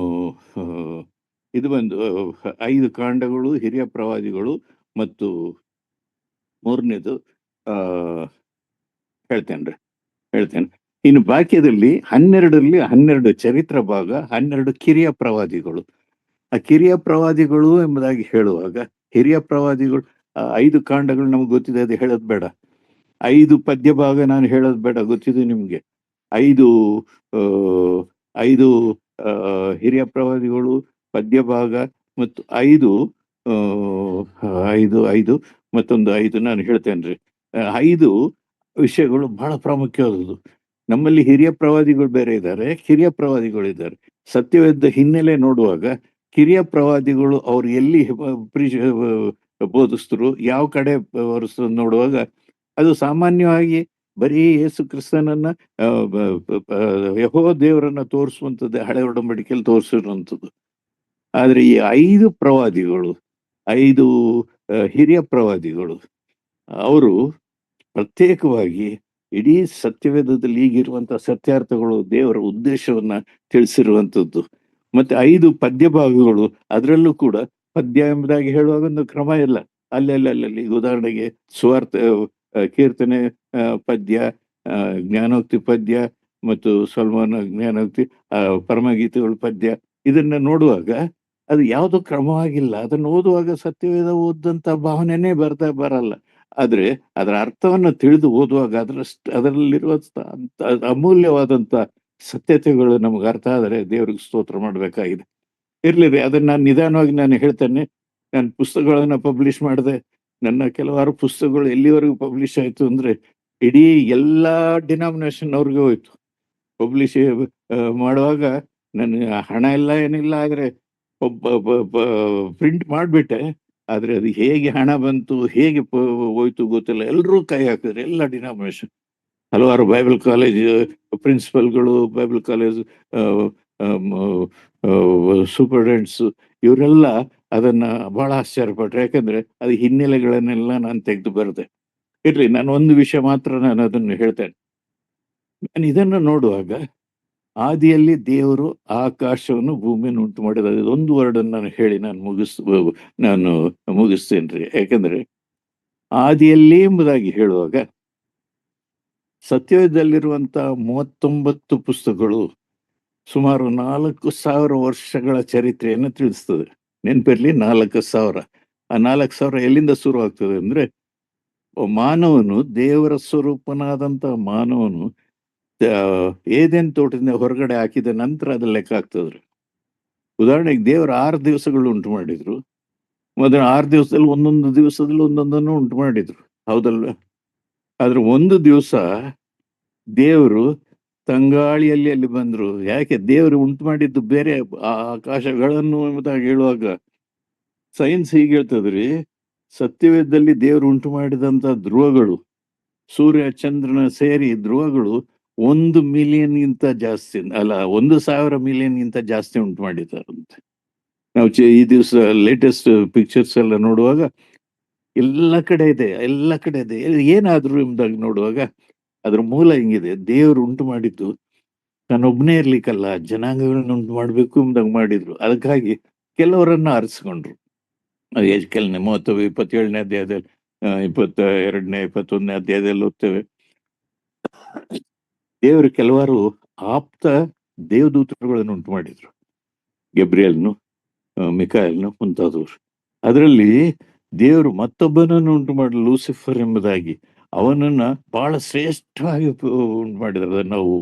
ಇದು ಬಂದು 5 ಕಾಂಡಗಳು, ಹಿರಿಯ ಪ್ರವಾದಿಗಳು, ಮತ್ತು ಮೂರನೇದು ಹೇಳ್ತೇನೆ. ಇನ್ನು ಬಾಕ್ಯದಲ್ಲಿ 12 ಚರಿತ್ರ ಭಾಗ, 12 ಕಿರಿಯ ಪ್ರವಾದಿಗಳು. ಆ ಕಿರಿಯ ಪ್ರವಾದಿಗಳು ಎಂಬುದಾಗಿ ಹೇಳುವಾಗ ಹಿರಿಯ ಪ್ರವಾದಿಗಳು 5 ಕಾಂಡಗಳು ನಮ್ಗೆ ಗೊತ್ತಿದೆ, ಅದು ಹೇಳೋದು ಬೇಡ. 5 ಪದ್ಯ ಭಾಗ ನಾನು ಹೇಳೋದು ಬೇಡ, ಗೊತ್ತಿದೆ ನಿಮ್ಗೆ. 5 ಹಿರಿಯ ಪ್ರವಾದಿಗಳು, ಪದ್ಯ ಭಾಗ, ಮತ್ತು 5 ಮತ್ತೊಂದು 5 ನಾನು ಹೇಳ್ತೇನ್ರಿ. 5 ವಿಷಯಗಳು ಬಹಳ ಪ್ರಾಮುಖ್ಯವಾದದ್ದು. ನಮ್ಮಲ್ಲಿ ಹಿರಿಯ ಪ್ರವಾದಿಗಳು ಬೇರೆ ಇದ್ದಾರೆ, ಕಿರಿಯ ಪ್ರವಾದಿಗಳು ಇದ್ದಾರೆ. ಸತ್ಯವೇದ ಹಿನ್ನೆಲೆ ನೋಡುವಾಗ ಕಿರಿಯ ಪ್ರವಾದಿಗಳು ಅವ್ರು ಎಲ್ಲಿ ಬೋಧಿಸ್ತರು, ಯಾವ ಕಡೆ ನೋಡುವಾಗ ಅದು ಸಾಮಾನ್ಯವಾಗಿ ಬರೀ ಯೇಸು ಕ್ರಿಸ್ತನನ್ನ ಯೆಹೋವ ದೇವರನ್ನ ತೋರಿಸುವಂಥದ್ದು ಹಳೆ ಒಡಂಬಡಿಕೆಯಲ್ಲಿ ತೋರಿಸಿರುವಂಥದ್ದು. ಆದ್ರೆ ಈ 5 ಪ್ರವಾದಿಗಳು, 5 ಹಿರಿಯ ಪ್ರವಾದಿಗಳು, ಅವರು ಪ್ರತ್ಯೇಕವಾಗಿ ಇಡೀ ಸತ್ಯವೇದದಲ್ಲಿ ಈಗಿರುವಂತಹ ಸತ್ಯಾರ್ಥಗಳು, ದೇವರ ಉದ್ದೇಶವನ್ನ ತಿಳಿಸಿರುವಂಥದ್ದು. ಮತ್ತೆ 5 ಪದ್ಯ ಭಾಗಗಳು, ಅದರಲ್ಲೂ ಕೂಡ ಪದ್ಯ ಎಂಬುದಾಗಿ ಹೇಳುವಾಗ ಒಂದು ಕ್ರಮ ಇಲ್ಲ. ಅಲ್ಲಲ್ಲಿ ಉದಾಹರಣೆಗೆ ಸುವಾರ್ತೆ, ಕೀರ್ತನೆ ಪದ್ಯ, ಜ್ಞಾನೋಕ್ತಿ ಪದ್ಯ, ಮತ್ತು ಸೊಲೊಮೋನ ಜ್ಞಾನೋಕ್ತಿ, ಪರಮಗೀತೆಗಳು ಪದ್ಯ. ಇದನ್ನ ನೋಡುವಾಗ ಅದು ಯಾವುದೋ ಕ್ರಮವಾಗಿಲ್ಲ. ಅದನ್ನು ಓದುವಾಗ ಸತ್ಯವೇದ ಓದಂತ ಭಾವನೆನೇ ಬರಲ್ಲ. ಆದ್ರೆ ಅದರ ಅರ್ಥವನ್ನು ತಿಳಿದು ಓದುವಾಗ ಅದರಲ್ಲಿರುವ ಅಮೂಲ್ಯವಾದಂತ ಸತ್ಯತೆಗಳು ನಮ್ಗೆ ಅರ್ಥ ಆದರೆ ದೇವ್ರಿಗೆ ಸ್ತೋತ್ರ ಮಾಡ್ಬೇಕಾಗಿದೆ. ಇರ್ಲಿ, ಅದನ್ನ ನಾನು ನಿಧಾನವಾಗಿ ನಾನು ಹೇಳ್ತೇನೆ. ನಾನು ಪುಸ್ತಕಗಳನ್ನ ಪಬ್ಲಿಷ್ ಮಾಡಿದೆ, ನನ್ನ ಕೆಲವಾರು ಪುಸ್ತಕಗಳು ಎಲ್ಲಿವರೆಗೂ ಪಬ್ಲಿಷ್ ಆಯ್ತು ಅಂದ್ರೆ ಇಡೀ ಎಲ್ಲಾ ಡಿನಾಮಿನೇಷನ್ ಅವ್ರಿಗೆ ಹೋಯ್ತು. ಪಬ್ಲಿಷ್ ಮಾಡುವಾಗ ನನಗೆ ಹಣ ಎಲ್ಲ ಏನಿಲ್ಲ, ಆದ್ರೆ ಪ್ರಿಂಟ್ ಮಾಡಿಬಿಟ್ಟೆ. ಆದ್ರೆ ಅದು ಹೇಗೆ ಹಣ ಬಂತು, ಹೇಗೆ ಹೋಯ್ತು ಗೊತ್ತಿಲ್ಲ. ಎಲ್ಲರೂ ಕೈ ಹಾಕಿದ್ರು, ಎಲ್ಲ ಡಿನಾಮಿನೇಷನ್. ಹಲವಾರು ಬೈಬಲ್ ಕಾಲೇಜ್ ಪ್ರಿನ್ಸಿಪಲ್ಗಳು, ಬೈಬಲ್ ಕಾಲೇಜ್ ಸೂಪರ್ಡೆಂಟ್ಸ್, ಇವರೆಲ್ಲ ಅದನ್ನ ಬಹಳ ಆಶ್ಚರ್ಯಪಟ್ರು. ಯಾಕಂದ್ರೆ ಅದು ಹಿನ್ನೆಲೆಗಳನ್ನೆಲ್ಲ ನಾನು ತೆಗೆದು ಬರೆದೆ. ಇರ್ಲಿ, ನಾನು ಒಂದು ವಿಷಯ ಮಾತ್ರ ನಾನು ಅದನ್ನು ಹೇಳ್ತೇನೆ. ನಾನು ಇದನ್ನು ನೋಡುವಾಗ ಆದಿಯಲ್ಲಿ ದೇವರು ಆಕಾಶವನ್ನು ಭೂಮಿಯನ್ನು ಉಂಟು ಮಾಡಿದ ಒಂದು ವರ್ಡ್ ನಾನು ಹೇಳಿ ನಾನು ಮುಗಿಸ್ತೇನ್ರಿ. ಯಾಕಂದ್ರೆ ಆದಿಯಲ್ಲಿ ಎಂಬುದಾಗಿ ಹೇಳುವಾಗ ಸತ್ಯದಲ್ಲಿರುವಂತಹ 39 ಪುಸ್ತಕಗಳು ಸುಮಾರು 4,000 ವರ್ಷಗಳ ಚರಿತ್ರೆಯನ್ನು ತಿಳಿಸ್ತದೆ. ನೆನಪಿರ್ಲಿ, 4,000. ಆ 4,000 ಎಲ್ಲಿಂದ ಶುರು ಆಗ್ತದೆ ಅಂದ್ರೆ, ಮಾನವನು, ದೇವರ ಸ್ವರೂಪನಾದಂತ ಮಾನವನು ಏದೇನ್ ತೋಟದಿಂದ ಹೊರಗಡೆ ಹಾಕಿದ ನಂತರ ಅದ ಲೆಕ್ಕ ಆಗ್ತದ್ರಿ. ಉದಾಹರಣೆಗೆ ದೇವರು 6 ದಿವಸಗಳು ಉಂಟು ಮಾಡಿದ್ರು. ಮೊದಲ 6 ದಿವಸದಲ್ಲಿ ಒಂದೊಂದು ದಿವಸದಲ್ಲಿ ಒಂದೊಂದನ್ನು ಉಂಟು ಮಾಡಿದ್ರು, ಹೌದಲ್ವ? ಆದ್ರೆ ಒಂದು ದಿವಸ ದೇವರು ತಂಗಾಳಿಯಲ್ಲಿ ಅಲ್ಲಿ ಬಂದ್ರು. ಯಾಕೆ? ದೇವರು ಉಂಟು ಮಾಡಿದ್ದು ಬೇರೆ ಆಕಾಶಗಳನ್ನು ಎಂಬುದಾಗಿ ಹೇಳುವಾಗ ಸೈನ್ಸ್ ಹೀಗೆ ಹೇಳ್ತದ್ರಿ, ಸತ್ಯವೇದದಲ್ಲಿ ದೇವರು ಉಂಟು ಮಾಡಿದಂತ ಧ್ರುವಗಳು, ಸೂರ್ಯ ಚಂದ್ರನ ಸೇರಿ ಧ್ರುವಗಳು 1 ಮಿಲಿಯನ್ ಗಿಂತ ಜಾಸ್ತಿ, ಅಲ್ಲ 1,000 ಮಿಲಿಯನ್ ಗಿಂತ ಜಾಸ್ತಿ ಉಂಟು ಮಾಡಿದ್ದಾರಂತೆ. ನಾವು ಈ ದಿವಸ ಲೇಟೆಸ್ಟ್ ಪಿಕ್ಚರ್ಸ್ ಎಲ್ಲ ನೋಡುವಾಗ ಎಲ್ಲ ಕಡೆ ಇದೆ, ಎಲ್ಲ ಕಡೆ ಇದೆ. ಏನಾದ್ರು ಎಂಬುದಾಗಿ ನೋಡುವಾಗ ಅದ್ರ ಮೂಲ ಹಿಂಗಿದೆ: ದೇವರು ಉಂಟು ಮಾಡಿದ್ದು ತಾನೊಬ್ಬನೇ ಇರ್ಲಿಕ್ಕಲ್ಲ, ಜನಾಂಗಗಳನ್ನ ಉಂಟು ಮಾಡ್ಬೇಕು ಎಂಬುದಾಗಿ ಮಾಡಿದ್ರು. ಅದಕ್ಕಾಗಿ ಕೆಲವರನ್ನ ಆರಿಸ್ಕೊಂಡ್ರು. ಕೆಲನೇ 27ನೇ ಅಧ್ಯಾಯದಲ್ಲಿ, 22ನೇ 21ನೇ ಅಧ್ಯಾಯದಲ್ಲಿ ಓದ್ತೇವೆ. ದೇವರು ಕೆಲವಾರು ಆಪ್ತ ದೇವದೂತರುಗಳನ್ನು ಉಂಟು ಮಾಡಿದ್ರು, ಗೆಬ್ರಿಯಲ್ನು, ಮಿಕಾಯಲ್ನು ಮುಂತಾದವರು. ಅದರಲ್ಲಿ ದೇವರು ಮತ್ತೊಬ್ಬನನ್ನು ಉಂಟು ಮಾಡಿ, ಲೂಸಿಫರ್ ಎಂಬುದಾಗಿ, ಅವನನ್ನ ಬಹಳ ಶ್ರೇಷ್ಠವಾಗಿ ಉಂಟು ಮಾಡಿದ್ರು. ಅದನ್ನು ನಾವು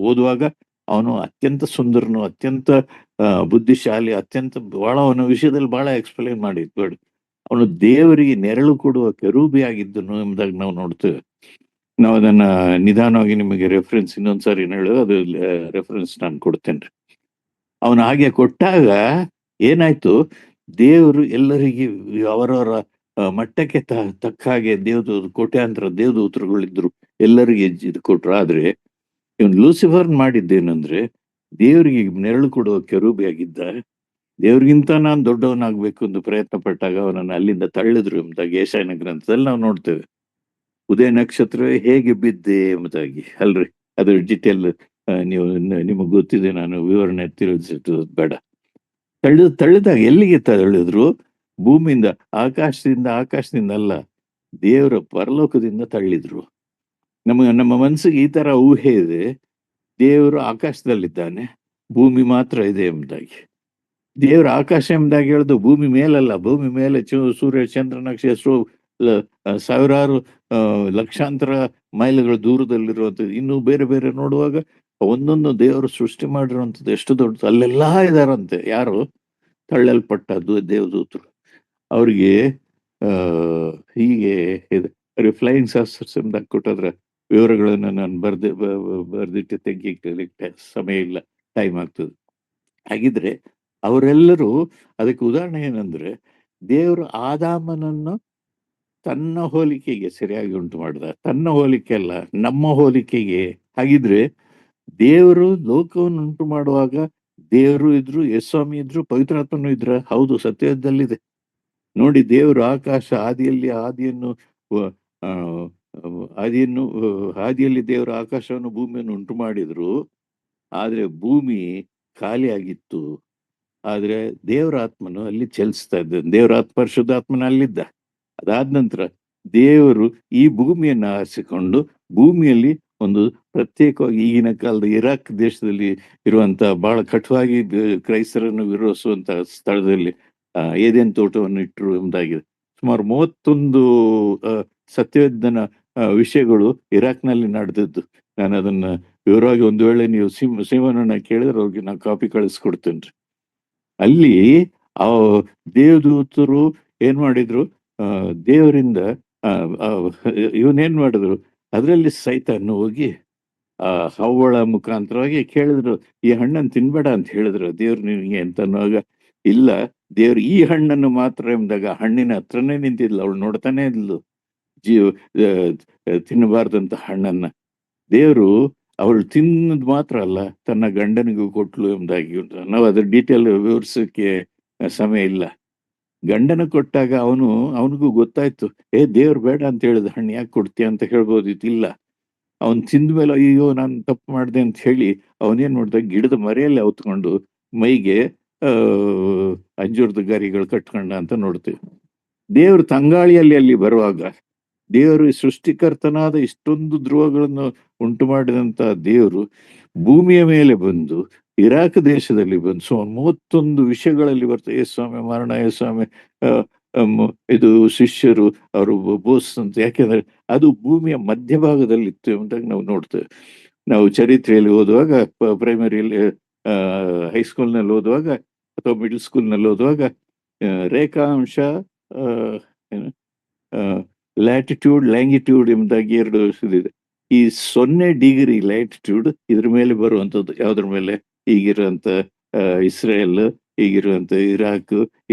ಓದುವಾಗ ಅವನು ಅತ್ಯಂತ ಸುಂದರನು, ಅತ್ಯಂತ ಬುದ್ಧಿಶಾಲಿ, ಅತ್ಯಂತ ಬಹಳ ಅವನ ವಿಷಯದಲ್ಲಿ ಬಹಳ ಎಕ್ಸ್ಪ್ಲೇನ್ ಮಾಡಿದ್ದು. ಅವನು ದೇವರಿಗೆ ನೆರಳು ಕೊಡುವ ಕೆರೂಬಿ ಆಗಿದ್ದನು ಎಂಬುದಾಗಿ ನಾವು ನೋಡ್ತೇವೆ. ನಾವು ಅದನ್ನ ನಿಧಾನವಾಗಿ ನಿಮಗೆ ರೆಫರೆನ್ಸ್ ಇನ್ನೊಂದ್ಸಾರಿ ಹೇಳೋದು, ಅದು ರೆಫರೆನ್ಸ್ ನಾನು ಕೊಡ್ತೇನೆ. ಅವನು ಹಾಗೆ ಕೊಟ್ಟಾಗ ಏನಾಯ್ತು, ದೇವರು ಎಲ್ಲರಿಗೆ ಅವರವರ ಮಟ್ಟಕ್ಕೆ ತಕ್ಕ ಹಾಗೆ ಕೋಟ್ಯಾಂತರ ದೇವದೂತರುಗಳಿದ್ರು, ಎಲ್ಲರಿಗೆ ಇದು ಕೊಟ್ರು. ಆದ್ರೆ ಇವನು ಲೂಸಿಫರ್ ಮಾಡಿದ್ದೇನಂದ್ರೆ, ದೇವರಿಗೆ ನೆರಳು ಕೊಡುವ ಕೆರೂಬಿ ಆಗಿದ್ದ. ದೇವ್ರಿಗಿಂತ ನಾನು ದೊಡ್ಡವನಾಗ್ಬೇಕು ಎಂದು ಪ್ರಯತ್ನ ಪಟ್ಟಾಗ ಅವನನ್ನು ಅಲ್ಲಿಂದ ತಳ್ಳಿದ್ರು ಎಂಬುದಾಗಿ ಯೆಶಾಯನ ಗ್ರಂಥದಲ್ಲಿ ನಾವು ನೋಡ್ತೇವೆ. ಉದಯ ನಕ್ಷತ್ರವೇ ಹೇಗೆ ಬಿದ್ದೆ ಎಂಬುದಾಗಿ, ಅಲ್ರಿ? ಅದ್ರ ಡಿಟೇಲ್ ನೀವು ನಿಮಗೆ ಗೊತ್ತಿದೆ, ನಾನು ವಿವರಣೆ ತಿಳಿಸಿದ್ದು ಬೇಡ. ತಳ್ಳಿದಾಗ ಎಲ್ಲಿಗೆ ತಳ್ಳಿದ್ರು? ಭೂಮಿಯಿಂದ, ಆಕಾಶದಿಂದ ಅಲ್ಲ, ದೇವರ ಪರಲೋಕದಿಂದ ತಳ್ಳಿದ್ರು. ನಮ್ಮ ಮನಸ್ಸಿಗೆ ಈ ತರ ಊಹೆ ಇದೆ, ದೇವರು ಆಕಾಶದಲ್ಲಿದ್ದಾನೆ, ಭೂಮಿ ಮಾತ್ರ ಇದೆ ಎಂಬುದಾಗಿ. ದೇವರ ಆಕಾಶ ಎಂಬುದಾಗಿ ಹೇಳುದು ಭೂಮಿ ಮೇಲಲ್ಲ. ಭೂಮಿ ಮೇಲೆ ಸೂರ್ಯ ಚಂದ್ರ ನಕ್ಷತ್ರ ಸಾವಿರಾರು ಲಕ್ಷಾಂತರ ಮೈಲುಗಳ ದೂರದಲ್ಲಿರುವಂಥದ್ದು. ಇನ್ನು ಬೇರೆ ಬೇರೆ ನೋಡುವಾಗ ಒಂದೊಂದು ದೇವರು ಸೃಷ್ಟಿ ಮಾಡಿರುವಂಥದ್ದು ಎಷ್ಟು ದೊಡ್ಡದು. ಅಲ್ಲೆಲ್ಲ ಇದಾರಂತೆ. ಯಾರು? ತಳ್ಳಲ್ಪಟ್ಟದ್ದು ದೇವದೂತರು. ಅವ್ರಿಗೆ ಹೀಗೆ ಫ್ಲೈಯಿಂಗ್ ಸಾಸರ್ಸ್ ಎಂಬುದಾಗಿ ಕೊಟ್ಟದ್ರ ವಿವರಗಳನ್ನು ನಾನು ಬರ್ದಿಟ್ಟು ತೆಗಿಲಿಕ್ಕೆ ಸಮಯ ಇಲ್ಲ, ಟೈಮ್ ಆಗ್ತದೆ. ಹಾಗಿದ್ರೆ ಅವರೆಲ್ಲರೂ, ಅದಕ್ಕೆ ಉದಾಹರಣೆ ಏನಂದ್ರೆ, ದೇವರು ಆದಾಮನನ್ನು ತನ್ನ ಹೋಲಿಕೆಗೆ ಸರಿಯಾಗಿ ಉಂಟು ಮಾಡಿದ. ತನ್ನ ಹೋಲಿಕೆ ಅಲ್ಲ, ನಮ್ಮ ಹೋಲಿಕೆಗೆ. ಹಾಗಿದ್ರೆ ದೇವರು ಲೋಕವನ್ನು ಉಂಟು ಮಾಡುವಾಗ ದೇವರು ಇದ್ರು, ಯೇಸ್ವಾಮಿ ಇದ್ರು, ಪವಿತ್ರಾತ್ಮನು ಇದ್ರ? ಹೌದು, ಸತ್ಯದಲ್ಲಿದೆ ನೋಡಿ. ದೇವರು ಆಕಾಶ ಆದಿಯಲ್ಲಿ ದೇವರು ಆಕಾಶವನ್ನು ಭೂಮಿಯನ್ನು ಉಂಟು ಮಾಡಿದ್ರು. ಆದ್ರೆ ಭೂಮಿ ಖಾಲಿಯಾಗಿತ್ತು. ಆದ್ರೆ ದೇವರ ಆತ್ಮನು ಅಲ್ಲಿ ಚಲಿಸ್ತಾ ಇದ್ದ. ದೇವರ ಪರಿಶುದ್ಧಾತ್ಮನ ಅಲ್ಲಿದ್ದ. ಅದಾದ ನಂತರ ದೇವರು ಈ ಭೂಮಿಯನ್ನು ಆರಿಸಿಕೊಂಡು, ಭೂಮಿಯಲ್ಲಿ ಒಂದು ಪ್ರತ್ಯೇಕವಾಗಿ, ಈಗಿನ ಕಾಲದ ಇರಾಕ್ ದೇಶದಲ್ಲಿ ಇರುವಂತ ಬಹಳ ಕಟುವಾಗಿ ಕ್ರೈಸ್ತರನ್ನು ವಿರೋಧಿಸುವಂತಹ ಸ್ಥಳದಲ್ಲಿ ಏದೇನ್ ತೋಟವನ್ನು ಇಟ್ಟರು ಎಂಬುದಾಗಿದೆ. ಸುಮಾರು 31 ಸತ್ಯವೇದನ ವಿಷಯಗಳು ಇರಾಕ್ನಲ್ಲಿ ನಡೆದದ್ದು. ನಾನು ಅದನ್ನ ವಿವರವಾಗಿ, ಒಂದು ವೇಳೆ ನೀವು ಸಿಂಹನನ್ನ ಕೇಳಿದ್ರೆ ಅವ್ರಿಗೆ ನಾನು ಕಾಪಿ ಕಳಿಸ್ಕೊಡ್ತೇನೆ. ಅಲ್ಲಿ ಆ ದೇವದೂತರು ಏನ್ ಮಾಡಿದ್ರು? ದೇವರಿಂದ ಆ, ಆ, ಇವನೇನ್ ಮಾಡಿದ್ರು, ಅದರಲ್ಲಿ ಸೈತಾನು ಹೋಗಿ ಆ ಹವ್ವಳ ಮುಖಾಂತರವಾಗಿ ಕೇಳಿದ್ರು, ಈ ಹಣ್ಣನ್ನು ತಿನ್ಬೇಡ ಅಂತ ಹೇಳಿದ್ರು ದೇವ್ರು ನಿನಗೆ ಅಂತ ಅನ್ನುವಾಗ, ಇಲ್ಲ, ದೇವ್ರು ಈ ಹಣ್ಣನ್ನು ಮಾತ್ರ ಎಂದಾಗ ಹಣ್ಣಿನ ಹತ್ರನೇ ನಿಂತಿದ್ಲು, ಅವಳು ನೋಡ್ತಾನೆ ಇದ್ಲು ಜೀವ ತಿನ್ನಬಾರ್ದಂತ ಹಣ್ಣನ್ನ. ದೇವರು ಅವಳು ತಿನ್ನದ್ ಮಾತ್ರ ಅಲ್ಲ, ತನ್ನ ಗಂಡನಿಗೂ ಕೊಟ್ಲು ಎಂಬುದಾಗಿ ಉಂಟು. ನಾವು ಅದ್ರ ಡೀಟೇಲ್ ವಿವರಿಸಕ್ಕೆ ಸಮಯ ಇಲ್ಲ. ಗಂಡನ ಕೊಟ್ಟಾಗ ಅವನಿಗೂ ಗೊತ್ತಾಯ್ತು, ದೇವ್ರು ಬೇಡ ಅಂತ ಹೇಳಿದ ಹಣ್ಣು ಯಾಕೆ ಕೊಡ್ತೀಯ ಅಂತ ಹೇಳ್ಬೋದಿತ್ತು. ಇಲ್ಲ, ಅವನ್ ತಿಂದ ಮೇಲೆ ಅಯ್ಯೋ ನಾನು ತಪ್ಪು ಮಾಡಿದೆ ಅಂತ ಹೇಳಿ ಅವನೇನ್ ಮಾಡ್ದ, ಗಿಡದ ಮರೆಯಲ್ಲಿ ಹೊತ್ಕೊಂಡು ಮೈಗೆ ಆ ಅಂಜೂರದ ಗರಿಗಳು ಕಟ್ಕೊಂಡ ಅಂತ ನೋಡ್ತೀವಿ. ದೇವರು ತಂಗಾಳಿಯಲ್ಲಿ ಅಲ್ಲಿ ಬರುವಾಗ, ದೇವರು ಸೃಷ್ಟಿಕರ್ತನಾದ ಇಷ್ಟೊಂದು ಧ್ರುವಗಳನ್ನು ಉಂಟು ಮಾಡಿದಂತ ದೇವರು ಭೂಮಿಯ ಮೇಲೆ ಬಂದು ಇರಾಕ್ ದೇಶದಲ್ಲಿ ಬಂದು ಸುಮಾರು 31 ವಿಷಯಗಳಲ್ಲಿ ಬರ್ತದೆ. ಯೇಸ್ವಾಮಿ ಮರಣ, ಯೇಸ್ವಾಮಿ ಆ, ಇದು ಶಿಷ್ಯರು ಅವರು ಬೋಸ್ ಅಂತ. ಯಾಕೆಂದ್ರೆ ಅದು ಭೂಮಿಯ ಮಧ್ಯಭಾಗದಲ್ಲಿತ್ತು ಎಂಬುದಾಗಿ ನಾವು ನೋಡ್ತೇವೆ. ನಾವು ಚರಿತ್ರೆಯಲ್ಲಿ ಓದುವಾಗ, ಪ್ರೈಮರಿಯಲ್ಲಿ, ಹೈಸ್ಕೂಲ್ನಲ್ಲಿ ಓದುವಾಗ ಅಥವಾ ಮಿಡಲ್ ಸ್ಕೂಲ್ನಲ್ಲಿ ಓದುವಾಗ ರೇಖಾಂಶ, ಆ, ಏನು ಲ್ಯಾಟಿಟ್ಯೂಡ್ ಲ್ಯಾಂಗಿಟ್ಯೂಡ್ ಎಂಬುದಾಗಿ 2 ಇದೆ. ಈ 0 ಡಿಗ್ರಿ ಲ್ಯಾಟಿಟ್ಯೂಡ್ ಇದ್ರ ಮೇಲೆ ಬರುವಂಥದ್ದು. ಯಾವ್ದ್ರ ಮೇಲೆ? ಈಗಿರುವಂತ ಇಸ್ರೇಲ್, ಈಗಿರುವಂತ ಇರಾಕ್,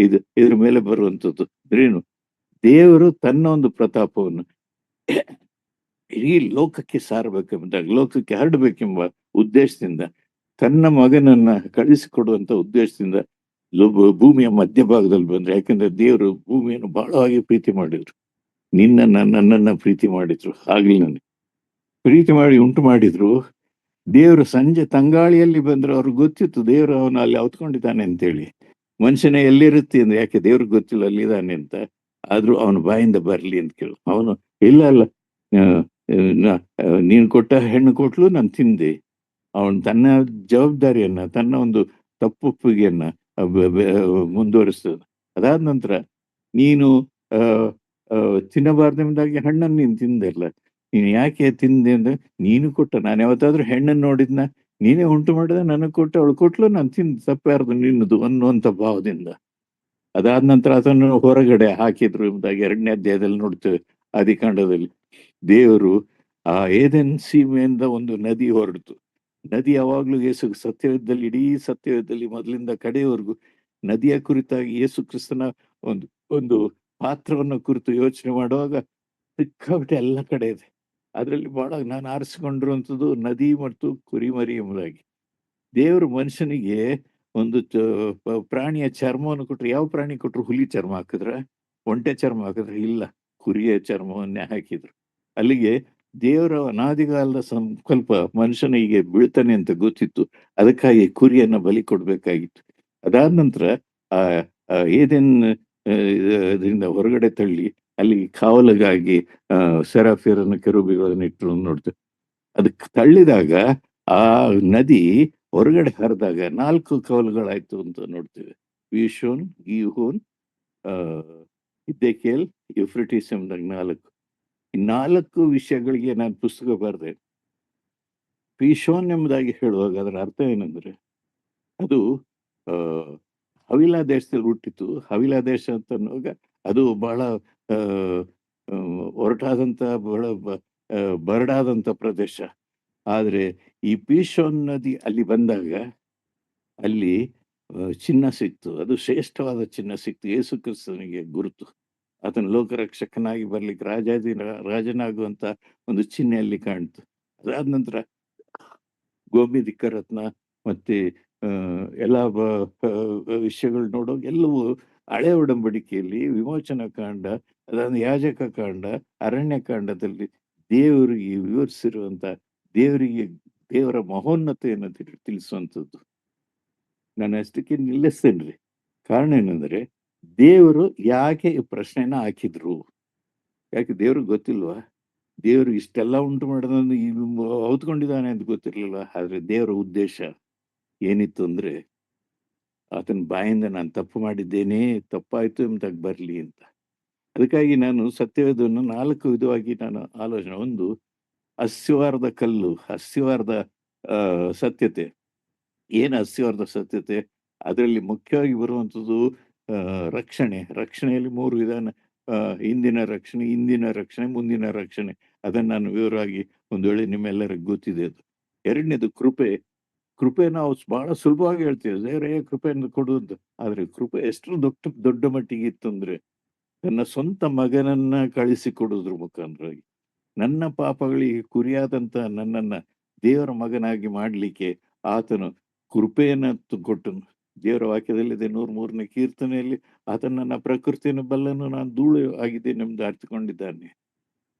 ಇದ್ರ ಮೇಲೆ ಬರುವಂಥದ್ದು. ಏನು, ದೇವರು ತನ್ನ ಒಂದು ಪ್ರತಾಪವನ್ನು ಇಡೀ ಲೋಕಕ್ಕೆ ಸಾರಬೇಕೆಂಬುದಾಗ, ಲೋಕಕ್ಕೆ ಹರಡಬೇಕೆಂಬ ಉದ್ದೇಶದಿಂದ ತನ್ನ ಮಗನನ್ನ ಕಳಿಸಿಕೊಡುವಂತ ಉದ್ದೇಶದಿಂದ ಭೂಮಿಯ ಮಧ್ಯಭಾಗದಲ್ಲಿ ಬಂದ್ರೆ. ಯಾಕಂದ್ರೆ ದೇವರು ಭೂಮಿಯನ್ನು ಬಹಳವಾಗಿ ಪ್ರೀತಿ ಮಾಡಿದ್ರು. ನನ್ನನ್ನ ಪ್ರೀತಿ ಮಾಡಿದ್ರು, ಆಗ್ಲಿ ನನಗೆ ಪ್ರೀತಿ ಮಾಡಿ ಉಂಟು ಮಾಡಿದ್ರು. ದೇವರು ಸಂಜೆ ತಂಗಾಳಿಯಲ್ಲಿ ಬಂದ್ರು. ಅವ್ರಿಗೆ ಗೊತ್ತಿತ್ತು ದೇವರು ಅವನು ಅಲ್ಲಿ ಹೊತ್ಕೊಂಡಿದ್ದಾನೆ ಅಂತೇಳಿ. ಮನುಷ್ಯನೇ ಎಲ್ಲಿರುತ್ತೆ ಅಂದ್ರೆ, ಯಾಕೆ ದೇವ್ರಿಗೆ ಗೊತ್ತಿಲ್ಲ ಅಲ್ಲಿದ್ದಾನೆ ಅಂತ. ಆದ್ರೂ ಅವನ ಬಾಯಿಂದ ಬರ್ಲಿ ಅಂತ ಕೇಳು. ಅವನು ಇಲ್ಲ ಅಲ್ಲ, ನೀನು ಕೊಟ್ಟ ಹೆಣ್ಣು ಕೊಟ್ಲು, ನಾನು ತಿಂದೆ. ಅವನು ತನ್ನ ಜವಾಬ್ದಾರಿಯನ್ನ, ತನ್ನ ಒಂದು ತಪ್ಪೊಪ್ಪಿಗೆಯನ್ನ ಮುಂದುವರಿಸ್ತದೆ. ಅದಾದ ನಂತರ ನೀನು ಆ ತಿನ್ನಬಾರ್ದೆಂಬುದಾಗಿ ಹಣ್ಣನ್ನು ನೀನು ತಿಂದಲ್ಲ. ನೀನು ಯಾಕೆ ತಿಂದೆ ಅಂದ್ರೆ, ನೀನು ಕೊಟ್ಟ. ನಾನು ಯಾವತ್ತಾದ್ರೂ ಹೆಣ್ಣನ್ನು ನೋಡಿದ್ನ? ನೀನೇ ಉಂಟು ಮಾಡಿದ, ನನಗೆ ಕೊಟ್ಟು, ಅವಳು ಕೊಟ್ಲು, ನಾನು ತಿಂದು, ತಪ್ಪಾರ್ದು ನಿನ್ನದು ಅನ್ನುವಂಥ ಭಾವದಿಂದ. ಅದಾದ ನಂತರ ಅದನ್ನು ಹೊರಗಡೆ ಹಾಕಿದ್ರು ಎಂಬುದಾಗಿ 2ನೇ ಅಧ್ಯಾಯದಲ್ಲಿ ನೋಡ್ತೇವೆ, ಆದಿಕಾಂಡದಲ್ಲಿ. ದೇವರು ಆ ಏದೆನ್ ಸೀಮೆಯಿಂದ ಒಂದು ನದಿ ಹೊರಡ್ತು. ನದಿ ಯಾವಾಗ್ಲೂ ಯೇಸು ಸತ್ಯವೇದದಲ್ಲಿ, ಇಡೀ ಸತ್ಯವೇದದಲ್ಲಿ ಮೊದಲಿಂದ ಕಡೆಯವರೆಗೂ ನದಿಯ ಕುರಿತಾಗಿ ಯೇಸು ಕ್ರಿಸ್ತನ ಒಂದು ಒಂದು ಪಾತ್ರವನ್ನು ಕುರಿತು ಯೋಚನೆ ಮಾಡುವಾಗ ಸಿಕ್ಕಾಪಟ್ಟೆ ಎಲ್ಲ ಕಡೆ ಇದೆ. ಅದರಲ್ಲಿ ಬಹಳ ನಾನು ಆರಿಸಿಕೊಂಡಿರುವಂಥದ್ದು ನದಿ ಮತ್ತು ಕುರಿಮರಿ ಎಂಬುದಾಗಿ. ದೇವರು ಮನುಷ್ಯನಿಗೆ ಒಂದು ಪ್ರಾಣಿಯ ಚರ್ಮವನ್ನು ಕೊಟ್ರು. ಯಾವ ಪ್ರಾಣಿ ಕೊಟ್ರು? ಹುಲಿ ಚರ್ಮ ಹಾಕಿದ್ರ? ಒಂಟೆ ಚರ್ಮ ಹಾಕಿದ್ರ? ಇಲ್ಲ, ಕುರಿಯ ಚರ್ಮವನ್ನೇ ಹಾಕಿದ್ರು. ಅಲ್ಲಿಗೆ ದೇವರ ಅನಾದಿಕಾಲದ ಸಂಕಲ್ಪ ಮನುಷ್ಯನಿಗೆ ಬೀಳ್ತಾನೆ ಅಂತ ಗೊತ್ತಿತ್ತು. ಅದಕ್ಕಾಗಿ ಕುರಿಯನ್ನ ಬಲಿ ಕೊಡ್ಬೇಕಾಗಿತ್ತು. ಅದಾದ ನಂತರ ಆ ಏದೇನ್ ಇದರಿಂದ ಹೊರಗಡೆ ತಳ್ಳಿ ಅಲ್ಲಿ ಕಾವಲಿಗಾಗಿ ಸೆರಾಫಿಯರನ್ನು, ಕೆರೂಬಿಗಳನ್ನು ಇಟ್ಟರು ನೋಡ್ತೇವೆ. ಅದಕ್ಕೆ ತಳ್ಳಿದಾಗ ಆ ನದಿ ಹೊರಗಡೆ ಹರಿದಾಗ 4 ಕವಲುಗಳಾಯ್ತು ಅಂತ ನೋಡ್ತೇವೆ. ವಿಶೋನ್, ಗೀಹೋನ್, ಆ ಇದ್ದೆಕೇಲ್, ಯುಫ್ರಿಟಿಸ್ ಎಂಬುದಾಗಿ 4. ಈ 4 ವಿಷಯಗಳಿಗೆ ನಾನು ಪುಸ್ತಕ ಬರೆದೆ. ಪೀಶೋನ್ ಎಂಬುದಾಗಿ ಹೇಳುವಾಗ ಅದರ ಅರ್ಥ ಏನಂದ್ರೆ, ಅದು ಆ ಹವಿಲಾ ದೇಶದಲ್ಲಿ ಹುಟ್ಟಿತು. ಹವಿಲಾ ದೇಶ ಅಂತ ಅನ್ನುವಾಗ ಅದು ಬಹಳ ಆ ಒರಟಾದಂತ, ಬಹಳ ಬರಡಾದಂತ ಪ್ರದೇಶ. ಆದ್ರೆ ಈ ಪೀಶೋನ್ ನದಿ ಅಲ್ಲಿ ಬಂದಾಗ ಅಲ್ಲಿ ಚಿನ್ನ ಸಿಕ್ತು. ಅದು ಶ್ರೇಷ್ಠವಾದ ಚಿನ್ನ ಸಿಕ್ತು. ಯೇಸು ಕ್ರಿಸ್ತನಿಗೆ ಗುರುತು. ಆತನ ಲೋಕರಕ್ಷಕನಾಗಿ ಬರ್ಲಿಕ್ಕೆ ರಾಜನಾಗುವಂತ ಒಂದು ಚಿಹ್ನೆ ಅಲ್ಲಿ ಕಾಣ್ತು. ಅದಾದ ನಂತರ ಗೋಮೇಧಿಕ ರತ್ನ ಮತ್ತೆ ಎಲ್ಲ ವಿಷಯಗಳು ನೋಡುವಾಗ ಎಲ್ಲವೂ ಹಳೆ ಒಡಂಬಡಿಕೆಯಲ್ಲಿ ವಿಮೋಚನಾ ಕಾಂಡ, ಅದನ್ನು ಯಾಜಕ ಕಾಂಡ, ಅರಣ್ಯ ಕಾಂಡದಲ್ಲಿ ದೇವರಿಗೆ ವಿವರಿಸಿರುವಂತ ದೇವರ ಮಹೋನ್ನತೆಯನ್ನು ತಿಳಿಸುವಂಥದ್ದು. ನಾನು ಅಷ್ಟಕ್ಕೆ ನಿಲ್ಲಿಸ್ತೇನ್ರಿ. ಕಾರಣ ಏನಂದ್ರೆ, ದೇವರು ಯಾಕೆ ಈ ಪ್ರಶ್ನೆನ ಹಾಕಿದ್ರು? ಯಾಕೆ ದೇವ್ರಿಗೆ ಗೊತ್ತಿಲ್ವಾ? ದೇವರು ಇಷ್ಟೆಲ್ಲ ಉಂಟು ಮಾಡೋದನ್ನು ಹೊತ್ಕೊಂಡಿದ್ದಾನೆ ಅಂತ ಗೊತ್ತಿರ್ಲಿಲ್ಲ. ಆದ್ರೆ ದೇವರ ಉದ್ದೇಶ ಏನಿತ್ತು ಅಂದ್ರೆ, ಆತನ ಬಾಯಿಂದ ನಾನು ತಪ್ಪು ಮಾಡಿದ್ದೇನೆ, ತಪ್ಪಾಯ್ತು ಎಂಬುದಾಗಿ ಬರ್ಲಿ ಅಂತ. ಅದಕ್ಕಾಗಿ ನಾನು ಸತ್ಯವೇದವನ್ನು 4 ವಿಧವಾಗಿ ನಾನು ಆಲೋಚನೆ. ಒಂದು, ಅಸ್ತಿವಾರದ ಕಲ್ಲು, ಅಸ್ತಿವಾರದ ಸತ್ಯತೆ. ಏನು ಅಸ್ತಿವಾರದ ಸತ್ಯತೆ? ಅದರಲ್ಲಿ ಮುಖ್ಯವಾಗಿ ಬರುವಂಥದ್ದು ರಕ್ಷಣೆ. ರಕ್ಷಣೆಯಲ್ಲಿ 3 ವಿಧಾನ. ಹಿಂದಿನ ರಕ್ಷಣೆ, ಇಂದಿನ ರಕ್ಷಣೆ, ಮುಂದಿನ ರಕ್ಷಣೆ. ಅದನ್ನು ನಾನು ವಿವರವಾಗಿ ಒಂದು ವೇಳೆ ನಿಮ್ಮೆಲ್ಲರಿಗೂ ಗೊತ್ತಿದೆ ಅದು. ಎರಡನೇದು ಕೃಪೆ. ಕೃಪೆ ನಾವು ಬಹಳ ಸುಲಭವಾಗಿ ಹೇಳ್ತೇವೆ, ದೇವರೇ ಕೃಪೆಯನ್ನು ಕೊಡು ಅಂತ. ಆದ್ರೆ ಕೃಪೆ ಎಷ್ಟು ದೊಡ್ಡ ದೊಡ್ಡ ಮಟ್ಟಿಗೆ ಇತ್ತು ಅಂದ್ರೆ, ತನ್ನ ಸ್ವಂತ ಮಗನನ್ನ ಕಳಿಸಿಕೊಡುವುದ್ರ ಮುಖಾಂತರವಾಗಿ ನನ್ನ ಪಾಪಗಳಿಗೆ ಕುರಿಯಾದಂತ ನನ್ನನ್ನ ದೇವರ ಮಗನಾಗಿ ಮಾಡ್ಲಿಕ್ಕೆ ಆತನು ಕೃಪೆಯನ್ನ ಕೊಟ್ಟನು. ದೇವರ ವಾಕ್ಯದಲ್ಲಿದೆ 103ನೇ ಕೀರ್ತನೆಯಲ್ಲಿ, ಆತನ ನನ್ನ ಪ್ರಕೃತಿಯನ್ನು ಬಲ್ಲನು, ನಾನು ಧೂಳು ಆಗಿದ್ದೇನೆ ಎಂಬುದು ಅರ್ಥಕೊಂಡಿದ್ದಾನೆ.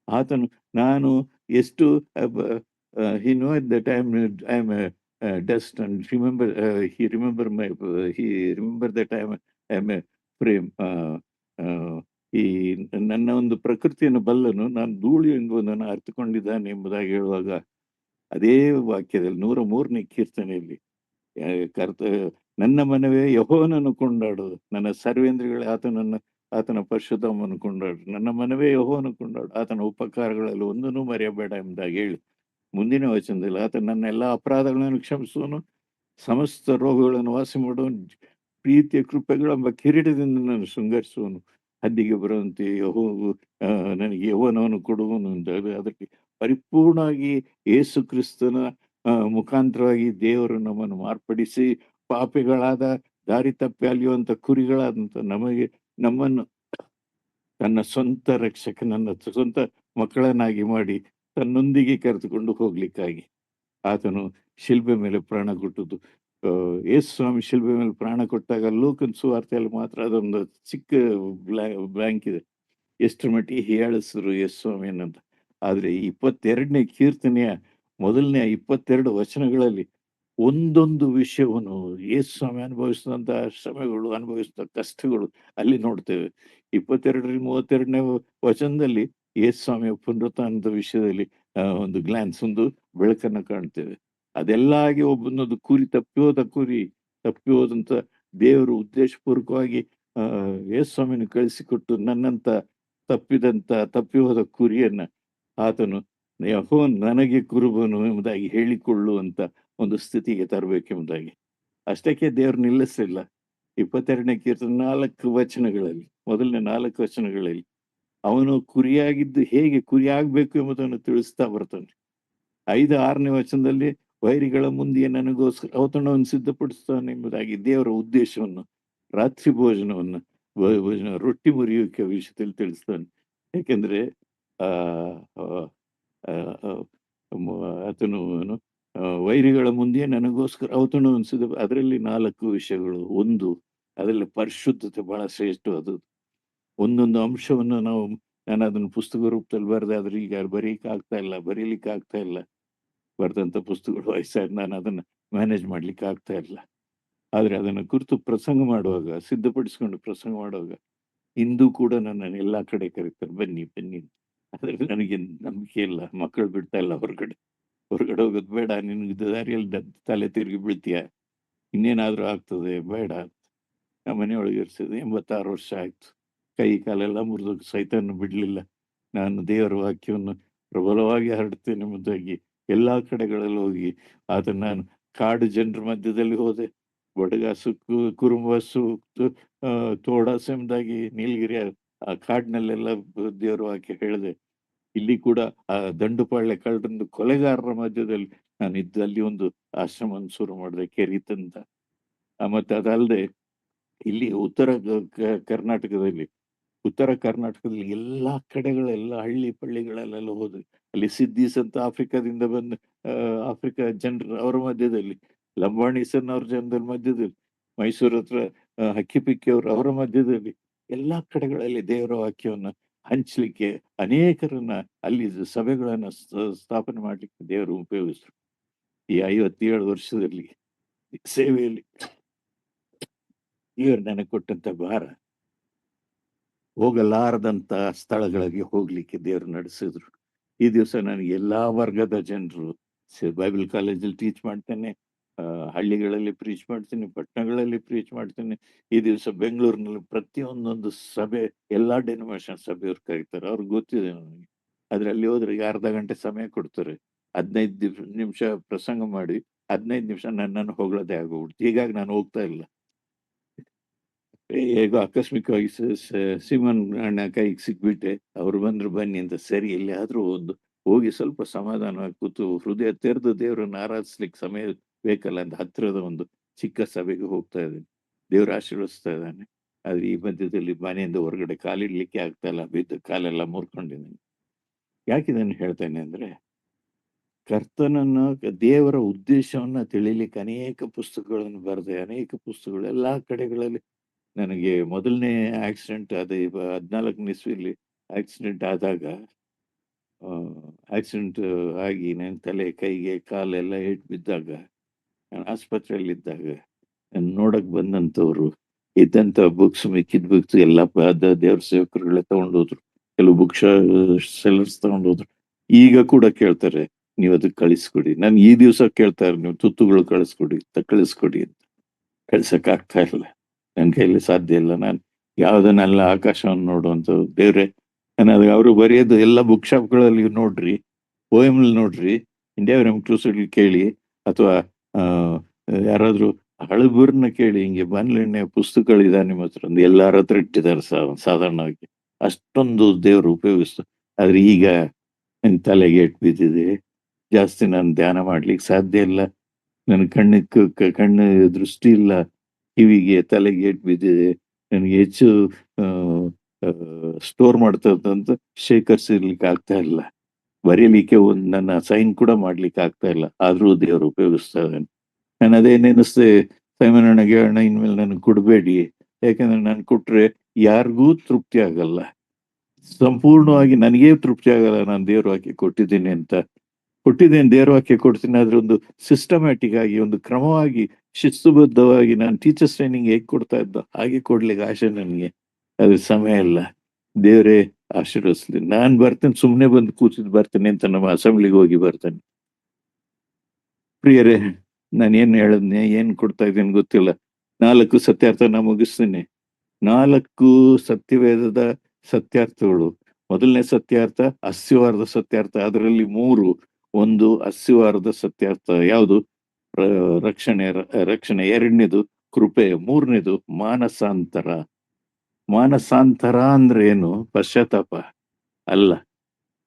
ಆತನು ನಾನು ಎಷ್ಟು he knows that I am a dust, and he remember that I am a frame. ಈ ನನ್ನ ಒಂದು ಪ್ರಕೃತಿಯನ್ನು ಬಲ್ಲನು, ನಾನು ಧೂಳು ಎಂಬುದನ್ನು ಅರ್ಥಕೊಂಡಿದ್ದಾನೆ ಎಂಬುದಾಗಿ ಹೇಳುವಾಗ, ಅದೇ ವಾಕ್ಯದಲ್ಲಿ 103ನೇ ಕೀರ್ತನೆಯಲ್ಲಿ ಆ, ಕರ್ತ ನನ್ನ ಮನವೇ ಯೆಹೋವನನ್ನು ಕೊಂಡಾಡು, ನನ್ನ ಸರ್ವೇಂದ್ರಿಗಳೇ ಆತನ ಪರಿಶುದ್ಧವನ್ನು ಕೊಂಡಾಡು, ನನ್ನ ಮನವೇ ಯೆಹೋವನನ್ನು ಕೊಂಡಾಡು, ಆತನ ಉಪಕಾರಗಳಲ್ಲಿ ಒಂದನ್ನೂ ಮರೆಯಬೇಡ ಎಂಬುದಾಗಿ ಹೇಳಿ ಮುಂದಿನ ವಚನದಲ್ಲಿ, ಆತ ನನ್ನ ಎಲ್ಲ ಅಪರಾಧಗಳನ್ನು ಕ್ಷಮಿಸುವನು, ಸಮಸ್ತ ರೋಗಗಳನ್ನು ವಾಸಿ ಮಾಡುವನು, ಪ್ರೀತಿಯ ಕೃಪೆಗಳೆಂಬ ಕಿರೀಟದಿಂದ ನಾನು ಶೃಂಗರಿಸುವನು, ಹದ್ದಿಗೆ ಬರುವಂತೆ ನನಗೆ ಯೌವನವನ್ನು ಕೊಡುವನು ಅಂತ. ಅದಕ್ಕೆ ಪರಿಪೂರ್ಣವಾಗಿ ಯೇಸು ಕ್ರಿಸ್ತನ ಮುಖಾಂತರವಾಗಿ ದೇವರು ನಮ್ಮನ್ನು ಮಾರ್ಪಡಿಸಿ, ಪಾಪಿಗಳಾದ ದಾರಿ ತಪ್ಪಿ ಅಲಿಯುವಂತ ಕುರಿಗಳಾದಂತ ನಮ್ಮನ್ನು ತನ್ನ ಸ್ವಂತ ರಕ್ಷಕನನ್ನ ಸ್ವಂತ ಮಕ್ಕಳನ್ನಾಗಿ ಮಾಡಿ ತನ್ನೊಂದಿಗೆ ಕರೆದುಕೊಂಡು ಹೋಗ್ಲಿಕ್ಕಾಗಿ ಆತನು ಶಿಲ್ಬೆ ಮೇಲೆ ಪ್ರಾಣ ಕೊಟ್ಟದ್ದು. ಯೇಸು ಸ್ವಾಮಿ ಶಿಲ್ಬೆ ಮೇಲೆ ಪ್ರಾಣ ಕೊಟ್ಟಾಗ ಲೋಕನ್ ಸುವಾರ್ತೆಯಲ್ಲಿ ಮಾತ್ರ ಅದೊಂದು ಚಿಕ್ಕ ಬ್ಲಾಂಕ್ ಇದೆ, ಎಷ್ಟರ ಮಟ್ಟಿಗೆ ಹೀಯಾಳಿಸಿದ್ರು ಯೇಸು ಸ್ವಾಮಿಯನ್ನಂತ. ಆದ್ರೆ 22ನೇ ಕೀರ್ತನೆಯ ಮೊದಲನೇ 22 ವಚನಗಳಲ್ಲಿ ಒಂದೊಂದು ವಿಷಯವನ್ನು ಯೇಸು ಸ್ವಾಮಿ ಅನುಭವಿಸಿದಂತಹ ಶ್ರಮೆಗಳು, ಅನುಭವಿಸಿದ ಕಷ್ಟಗಳು ಅಲ್ಲಿ ನೋಡ್ತೇವೆ. 22-32ನೇ ವಚನದಲ್ಲಿ ಯೇಸು ಸ್ವಾಮಿಯ ಪುನರುತ್ಥಾನದ ವಿಷಯದಲ್ಲಿ ಒಂದು ಗ್ಲಾನ್ಸ್, ಒಂದು ಬೆಳಕನ್ನು ಕಾಣ್ತೇವೆ. ಅದೆಲ್ಲ ಆಗಿ ಒಬ್ಬನೊಂದು ತಪ್ಪಿ ಹೋದಂತ ದೇವರು ಉದ್ದೇಶಪೂರ್ವಕವಾಗಿ ಯೇಸು ಸ್ವಾಮಿನ ಕಳಿಸಿಕೊಟ್ಟು ನನ್ನಂತ ತಪ್ಪಿ ಹೋದ ಕುರಿಯನ್ನ ಆತನು ಯೆಹೋವನು ನನಗೆ ಕುರುಬನು ಎಂಬುದಾಗಿ ಹೇಳಿಕೊಳ್ಳುವಂತ ಒಂದು ಸ್ಥಿತಿಗೆ ತರಬೇಕೆಂಬುದಾಗಿ. ಅಷ್ಟಕ್ಕೆ ದೇವರು ನಿಲ್ಲಿಸಲಿಲ್ಲ. 22ನೇ ಕೀರ್ತನೆ 4 ವಚನಗಳಲ್ಲಿ, ಮೊದಲನೇ 4 ವಚನಗಳಲ್ಲಿ ಅವನು ಕುರಿಯಾಗಿದ್ದು ಹೇಗೆ ಕುರಿಯಾಗಬೇಕು ಎಂಬುದನ್ನು ತಿಳಿಸ್ತಾ ಬರ್ತಾನೆ. 5-6ನೇ ವಚನದಲ್ಲಿ ವೈರಿಗಳ ಮುಂದೆ ನನಗೋಸ್ಕರ ಔತಣವನ್ನು ಸಿದ್ಧಪಡಿಸ್ತಾನೆ ಎಂಬುದಾಗಿ ದೇವರ ಉದ್ದೇಶವನ್ನು, ರಾತ್ರಿ ಭೋಜನವನ್ನು, ರೊಟ್ಟಿ ಮುರಿಯುವಿಕೆ ವಿಷಯದಲ್ಲಿ ತಿಳಿಸ್ತಾನೆ. ಯಾಕೆಂದ್ರೆ ಆ ಆತನು ವೈರಿಗಳ ಮುಂದೆ ನನಗೋಸ್ಕರ ಔತಣವನ್ನು ಸಿದ್ಧ, ಅದರಲ್ಲಿ 4 ವಿಷಯಗಳು. ಒಂದು, ಅದರಲ್ಲಿ ಪರಿಶುದ್ಧತೆ ಬಹಳ ಶ್ರೇಷ್ಠವಾದದ್ದು. ಒಂದೊಂದು ಅಂಶವನ್ನು ನಾನು ಅದನ್ನು ಪುಸ್ತಕ ರೂಪದಲ್ಲಿ ಬರೆದೆ, ಆದ್ರೆ ಈಗ ಬರೀಲಿಕ್ಕೆ ಆಗ್ತಾ ಇಲ್ಲ. ಬರೆದಂತ ಪುಸ್ತಕಗಳು ವಯಸ್ಸಾಗಿ ನಾನು ಅದನ್ನ ಮ್ಯಾನೇಜ್ ಮಾಡ್ಲಿಕ್ಕೆ ಆಗ್ತಾ ಇಲ್ಲ. ಆದ್ರೆ ಅದನ್ನ ಕುರಿತು ಪ್ರಸಂಗ ಮಾಡುವಾಗ, ಸಿದ್ಧಪಡಿಸ್ಕೊಂಡು ಪ್ರಸಂಗ ಮಾಡುವಾಗ ಇಂದು ಕೂಡ ನನ್ನನ್ನು ಎಲ್ಲಾ ಕಡೆ ಕರೀತಾರೆ, ಬನ್ನಿ ಬನ್ನಿ. ಆದ್ರೆ ನನಗೆ ನಂಬಿಕೆ ಇಲ್ಲ, ಮಕ್ಕಳು ಬಿಡ್ತಾ ಇಲ್ಲ ಹೊರಗಡೆ ಹೋಗೋದು ಬೇಡ, ನಿನ್ಗೆ ದಾರಿಯಲ್ಲಿ ತಲೆ ತಿರುಗಿ ಬೀಳ್ತೀಯ, ಇನ್ನೇನಾದ್ರೂ ಆಗ್ತದೆ, ಬೇಡ. ನಮ್ಮ ಮನೆಯೊಳಗೆ ಇರಿಸಿದೆ. 86 ವರ್ಷ ಆಯ್ತು, ಕೈ ಕಾಲೆಲ್ಲ ಮುರಿದು ಸೈತಾನ ಬಿಡ್ಲಿಲ್ಲ. ನಾನು ದೇವರ ವಾಕ್ಯವನ್ನು ಪ್ರಬಲವಾಗಿ ಹರಡ್ತೇನೆ ಎಂಬುದಾಗಿ ಎಲ್ಲಾ ಕಡೆಗಳಲ್ಲಿ ಹೋಗಿ ಆತನ ನಾನು ಕಾಡು ಜನರ ಮಧ್ಯದಲ್ಲಿ ಹೋದೆ. ಬಡಗಾಸು, ಕುರುಂಬಾಸು, ತೋಡಾಸು ಎಂಬುದಾಗಿ ನೀಲಗಿರಿ ಆ ಕಾಡಿನಲ್ಲೆಲ್ಲ ದೇವರ ವಾಕ್ಯ ಹೇಳಿದೆ. ಇಲ್ಲಿ ಕೂಡ ಆ ದಂಡುಪಾಳ್ಯ ಕಳ್ಳರೊಂದು ಕೊಲೆಗಾರರ ಮಧ್ಯದಲ್ಲಿ ನಾನು ಇದ್ದಲ್ಲಿ ಒಂದು ಆಶ್ರಮವನ್ನು ಶುರು ಮಾಡಿದೆ, ಕೆರಿತಂತ. ಮತ್ತೆ ಅದಲ್ಲದೆ ಇಲ್ಲಿ ಉತ್ತರ ಕರ್ನಾಟಕದಲ್ಲಿ ಎಲ್ಲಾ ಕಡೆಗಳೆಲ್ಲ ಹಳ್ಳಿ ಪಳ್ಳಿಗಳಲ್ಲೆಲ್ಲ ಹೋದ್ವಿ. ಅಲ್ಲಿ ಸಿದ್ದೀಸ್ ಅಂತ ಆಫ್ರಿಕಾದಿಂದ ಬಂದ ಆಫ್ರಿಕಾ ಜನರು, ಅವರ ಮಧ್ಯದಲ್ಲಿ ಲಂಬಾಣಿಸನ್ ಅವ್ರ ಜನರ ಮಧ್ಯದಲ್ಲಿ, ಮೈಸೂರು ಹತ್ರ ಹಕ್ಕಿಪಿಕ್ಕಿ ಅವರ ಮಧ್ಯದಲ್ಲಿ, ಎಲ್ಲಾ ಕಡೆಗಳಲ್ಲಿ ದೇವರ ವಾಕ್ಯವನ್ನ ಹಂಚಲಿಕ್ಕೆ ಅನೇಕರನ್ನ, ಅಲ್ಲಿ ಸಭೆಗಳನ್ನ ಸ್ಥಾಪನೆ ಮಾಡ್ಲಿಕ್ಕೆ ದೇವರು ಉಪಯೋಗಿಸಿದ್ರು. ಈ 57 ವರ್ಷದಲ್ಲಿ ಸೇವೆಯಲ್ಲಿ ದೇವರು ನನಗೆ ಕೊಟ್ಟಂತ ಭಾರ, ಹೋಗಲಾರದಂತ ಸ್ಥಳಗಳಿಗೆ ಹೋಗ್ಲಿಕ್ಕೆ ದೇವರು ನಡೆಸಿದ್ರು. ಈ ದಿವಸ ನನಗೆ ಎಲ್ಲಾ ವರ್ಗದ ಜನರು, ಬೈಬಲ್ ಕಾಲೇಜಲ್ಲಿ ಟೀಚ್ ಮಾಡ್ತೇನೆ, ಹಳ್ಳಿಗಳಲ್ಲಿ ಪ್ರೀಚ್ ಮಾಡ್ತೀನಿ, ಪಟ್ಟಣಗಳಲ್ಲಿ ಪ್ರೀಚ್ ಮಾಡ್ತೀನಿ. ಈ ದಿವಸ ಬೆಂಗಳೂರಿನಲ್ಲಿ ಪ್ರತಿಯೊಂದೊಂದು ಸಭೆ, ಎಲ್ಲಾ ಡೆನಿಮೇಷನ್ ಸಭೆಯವ್ರು ಕರೀತಾರೆ, ಅವ್ರಿಗೆ ಗೊತ್ತಿದೆ ನನಗೆ. ಆದ್ರೆ ಅಲ್ಲಿ ಹೋದ್ರೆ ಅರ್ಧ ಗಂಟೆ ಸಮಯ ಕೊಡ್ತಾರೆ, 15 ನಿಮಿಷ ಪ್ರಸಂಗ ಮಾಡಿ 15 ನಿಮಿಷ ನನ್ನನ್ನು ಹೊಗಳದೆ ಆಗೋಗ್ಬಿಡ್ತು. ಹೀಗಾಗಿ ನಾನು ಹೋಗ್ತಾ ಇಲ್ಲ. ಹೇಗೋ ಆಕಸ್ಮಿಕವಾಗಿ ಸೀಮನ್ ಅಣ್ಣ ಕೈಗೆ ಸಿಕ್ಬಿಟ್ಟೆ. ಅವ್ರು ಬಂದ್ರು ಬನ್ನಿ ಅಂತ. ಸರಿ ಎಲ್ಲಿಯಾದ್ರೂ ಒಂದು ಹೋಗಿ ಸ್ವಲ್ಪ ಸಮಾಧಾನವಾಗಿ ಕೂತು ಹೃದಯ ತೆರೆದು ದೇವರನ್ನ ಆರಾಧಿಸ್ಲಿಕ್ಕೆ ಸಮಯ ಬೇಕಲ್ಲ ಅಂತ ಹತ್ತಿರದ ಒಂದು ಚಿಕ್ಕ ಸಭೆಗೆ ಹೋಗ್ತಾ ಇದ್ದೀನಿ. ದೇವ್ರು ಆಶೀರ್ವದಿಸ್ತಾ ಇದ್ದಾನೆ. ಆದ್ರೆ ಈ ಮಧ್ಯದಲ್ಲಿ ಮನೆಯಿಂದ ಹೊರಗಡೆ ಕಾಲಿಡ್ಲಿಕ್ಕೆ ಆಗ್ತಾ ಇಲ್ಲ. ಬಿದ್ದು ಕಾಲೆಲ್ಲ ಮುರ್ಕೊಂಡಿದ್ದೀನಿ. ಯಾಕೆ ಇದನ್ನು ಹೇಳ್ತೇನೆ ಅಂದ್ರೆ, ಕರ್ತನನ್ನ ದೇವರ ಉದ್ದೇಶವನ್ನ ತಿಳಿಲಿಕ್ಕೆ ಅನೇಕ ಪುಸ್ತಕಗಳನ್ನು ಬರೆದೆ. ಅನೇಕ ಪುಸ್ತಕಗಳು ಎಲ್ಲಾ ಕಡೆಗಳಲ್ಲಿ ನನಗೆ ಮೊದಲನೇ ಆಕ್ಸಿಡೆಂಟ್ ಅದು 14ನೇ ಇಸ್ವಿಯಲ್ಲಿ ಆಕ್ಸಿಡೆಂಟ್ ಆದಾಗ ಆಕ್ಸಿಡೆಂಟ್ ಆಗಿ ನನ್ನ ತಲೆ, ಕೈಗೆ, ಕಾಲೆಲ್ಲ ಏಟು ಬಿದ್ದಾಗ, ನಾನು ಆಸ್ಪತ್ರೆಯಲ್ಲಿದ್ದಾಗ ನನ್ ನೋಡಕ್ ಬಂದಂಥವ್ರು ಇದ್ದಂಥ ಬುಕ್ಸ್, ಮಿಕ್ಕಿದ ಬುಕ್ಸ್ ಎಲ್ಲ ದೇವ್ರ ಸೇವಕರುಗಳೇ ತಗೊಂಡೋದ್ರು. ಕೆಲವು ಬುಕ್ ಸೆಲ್ಲರ್ಸ್ ತಗೊಂಡೋದ್ರು. ಈಗ ಕೂಡ ಕೇಳ್ತಾರೆ, ನೀವು ಅದಕ್ಕೆ ಕಳಿಸ್ಕೊಡಿ. ನಾನು ಈ ದಿವಸ ಕೇಳ್ತಾರೆ, ನೀವು ತುತ್ತುಗಳು ಕಳಿಸ್ಕೊಡಿ ಅಂತ. ಕಳ್ಸಕ್ ಆಗ್ತಾ ಇಲ್ಲ. ನನ್ನ ಕೈಯಲ್ಲಿ ಸಾಧ್ಯ ಇಲ್ಲ. ನಾನು ಯಾವ್ದನ್ನೆಲ್ಲ ಆಕಾಶವನ್ನು ನೋಡುವಂತ ದೇವ್ರೆ, ನಾನು ಅದು ಅವರು ಬರೆಯೋದು ಎಲ್ಲ ಬುಕ್ ಶಾಪ್ಗಳಲ್ಲಿ ನೋಡ್ರಿ, ಪೋಯಮ್ಲ್ ನೋಡ್ರಿ, ಇಂಡಿಯಾ ಕ್ಲೂಸಿಡ್ ಕೇಳಿ, ಅಥವಾ ಯಾರಾದ್ರೂ ಹಳಬರ್ನ ಕೇಳಿ, ಹಿಂಗೆ ಬಾನ್ಲೆಣ್ಣೆ ಪುಸ್ತಕಗಳಿದೆ ನಿಮ್ಮ ಹತ್ರ ಒಂದು ಎಲ್ಲಾರ ಹತ್ರ ಇಟ್ಟಿದ್ದಾರೆ ಸಾಧಾರಣವಾಗಿ. ಅಷ್ಟೊಂದು ದೇವರು ಉಪಯೋಗಿಸ್ತಾರೆ. ಆದ್ರೆ ಈಗ ನನ್ ತಲೆಗೆ ಏಟ್ ಬಿದ್ದಿದೆ. ಜಾಸ್ತಿ ನಾನು ಧ್ಯಾನ ಮಾಡ್ಲಿಕ್ಕೆ ಸಾಧ್ಯ ಇಲ್ಲ. ನನ್ನ ಕಣ್ಣು ದೃಷ್ಟಿ ಇಲ್ಲ. ಕಿವಿಗೆ, ತಲೆಗೆ ಏಟ್ ಬಿದ್ದಿದೆ. ನನಗೆ ಹೆಚ್ಚು ಸ್ಟೋರ್ ಮಾಡ್ತದಂತ ಶೇಖರಿಸಿರ್ಲಿಕ್ಕೆ ಆಗ್ತಾ ಇಲ್ಲ. ಬರೀಲಿಕ್ಕೆ ಒಂದು ನನ್ನ ಸೈನ್ ಕೂಡ ಮಾಡ್ಲಿಕ್ಕೆ ಆಗ್ತಾ ಇಲ್ಲ. ಆದ್ರೂ ದೇವರು ಉಪಯೋಗಿಸ್ತಾ ಇದ್ದಾನೆ. ನಾನು ಅದೇ ನೆನೆಸ್ದೆ, ಸೈಮನಣ್ಣಗೆ, ಅಣ್ಣ ಇನ್ಮೇಲೆ ನನಗೆ ಕೊಡಬೇಡಿ. ಯಾಕಂದ್ರೆ ನಾನು ಕೊಟ್ರೆ ಯಾರಿಗೂ ತೃಪ್ತಿ ಆಗಲ್ಲ. ಸಂಪೂರ್ಣವಾಗಿ ನನಗೇ ತೃಪ್ತಿ ಆಗಲ್ಲ. ನಾನು ದೇವ್ರ ವಾಕ್ಯ ಕೊಟ್ಟಿದ್ದೀನಿ ಅಂತ. ಕೊಟ್ಟಿದ್ದೇನೆ, ದೇವ್ರ ವಾಕ್ಯ ಕೊಡ್ತೀನಿ. ಆದ್ರೆ ಒಂದು ಸಿಸ್ಟಮ್ಯಾಟಿಕ್ ಆಗಿ, ಒಂದು ಕ್ರಮವಾಗಿ, ಶಿಸ್ತುಬದ್ಧವಾಗಿ ನಾನು ಟೀಚರ್ಸ್ ಟ್ರೈನಿಂಗ್ ಹೇಗೆ ಕೊಡ್ತಾ ಇದ್ದ ಹಾಗೆ ಕೊಡ್ಲಿಕ್ಕೆ ಆಸೆ ನನಗೆ. ಅದ್ರ ಸಮಯ ಇಲ್ಲ. ದೇವರೇ ಆಶೀರ್ವದಿಸ್ಲಿ. ನಾನ್ ಬರ್ತೇನೆ, ಸುಮ್ಮನೆ ಬಂದು ಕೂತಿದ್ ಬರ್ತೇನೆ ಅಂತ ನಮ್ಮ ಅಸೆಂಬ್ಲಿಗೆ ಹೋಗಿ ಬರ್ತೇನೆ. ಪ್ರಿಯರೇ, ನಾನು ಏನ್ ಹೇಳದ್ನೆ, ಏನ್ ಕೊಡ್ತಾ ಇದ್ದೇನೆ ಗೊತ್ತಿಲ್ಲ. 4 ಸತ್ಯಾರ್ಥನ ಮುಗಿಸ್ತೀನಿ. 4 ಸತ್ಯವೇದದ ಸತ್ಯಾರ್ಥಗಳು. ಮೊದಲನೇ ಸತ್ಯಾರ್ಥ ಅಸ್ತಿವಾರದ ಸತ್ಯಾರ್ಥ. ಅದರಲ್ಲಿ 3. ಒಂದು ಅಸ್ತಿವಾರದ ಸತ್ಯಾರ್ಥ ಯಾವುದು? ರಕ್ಷಣೆ. ಎರಡನೇದು ಕೃಪೆ. ಮೂರನೇದು ಮಾನಸಾಂತರ. ಮಾನಸಾಂತರ ಅಂದ್ರೆ ಏನು? ಪಶ್ಚಾತ್ತಾಪ ಅಲ್ಲ.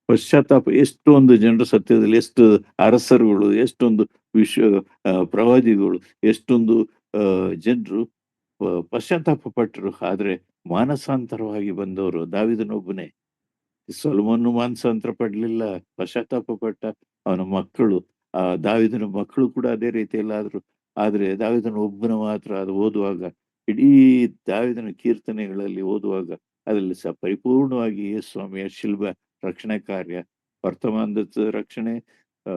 ಪಶ್ಚಾತ್ತಾಪ. ಎಷ್ಟೊಂದು ಜನರು ಸತ್ಯದಲ್ಲಿ, ಎಷ್ಟು ಅರಸರುಗಳು, ಎಷ್ಟೊಂದು ಪ್ರವಾದಿಗಳು, ಎಷ್ಟೊಂದು ಜನರು ಪಶ್ಚಾತ್ತಾಪ ಪಟ್ಟರು. ಆದ್ರೆ ಮಾನಸಾಂತರವಾಗಿ ಬಂದವರು ದಾವೀದನೊಬ್ಬನೇ. ಸೊಲೊಮೋನ್ ಮಾನಸಾಂತರ ಪಡ್ಲಿಲ್ಲ, ಪಶ್ಚಾತ್ತಾಪ ಪಟ್ಟ. ಅವನ ಮಕ್ಕಳು, ದಾವೀದನ ಮಕ್ಕಳು ಕೂಡ ಅದೇ ರೀತಿಯಲ್ಲಿ ಆದ್ರು. ಆದ್ರೆ ದಾವೀದನ ಒಬ್ಬನ ಮಾತ್ರ ಅದು ಓದುವಾಗ, ಇಡೀ ದಾವೀದನ ಕೀರ್ತನೆಗಳಲ್ಲಿ ಓದುವಾಗ ಅದರಲ್ಲಿ ಪರಿಪೂರ್ಣವಾಗಿ ಯೇಸು ಸ್ವಾಮಿಯ ಶಿಲ್ಬ ರಕ್ಷಣೆ ಕಾರ್ಯ, ವರ್ತಮಾನದ ರಕ್ಷಣೆ, ಆ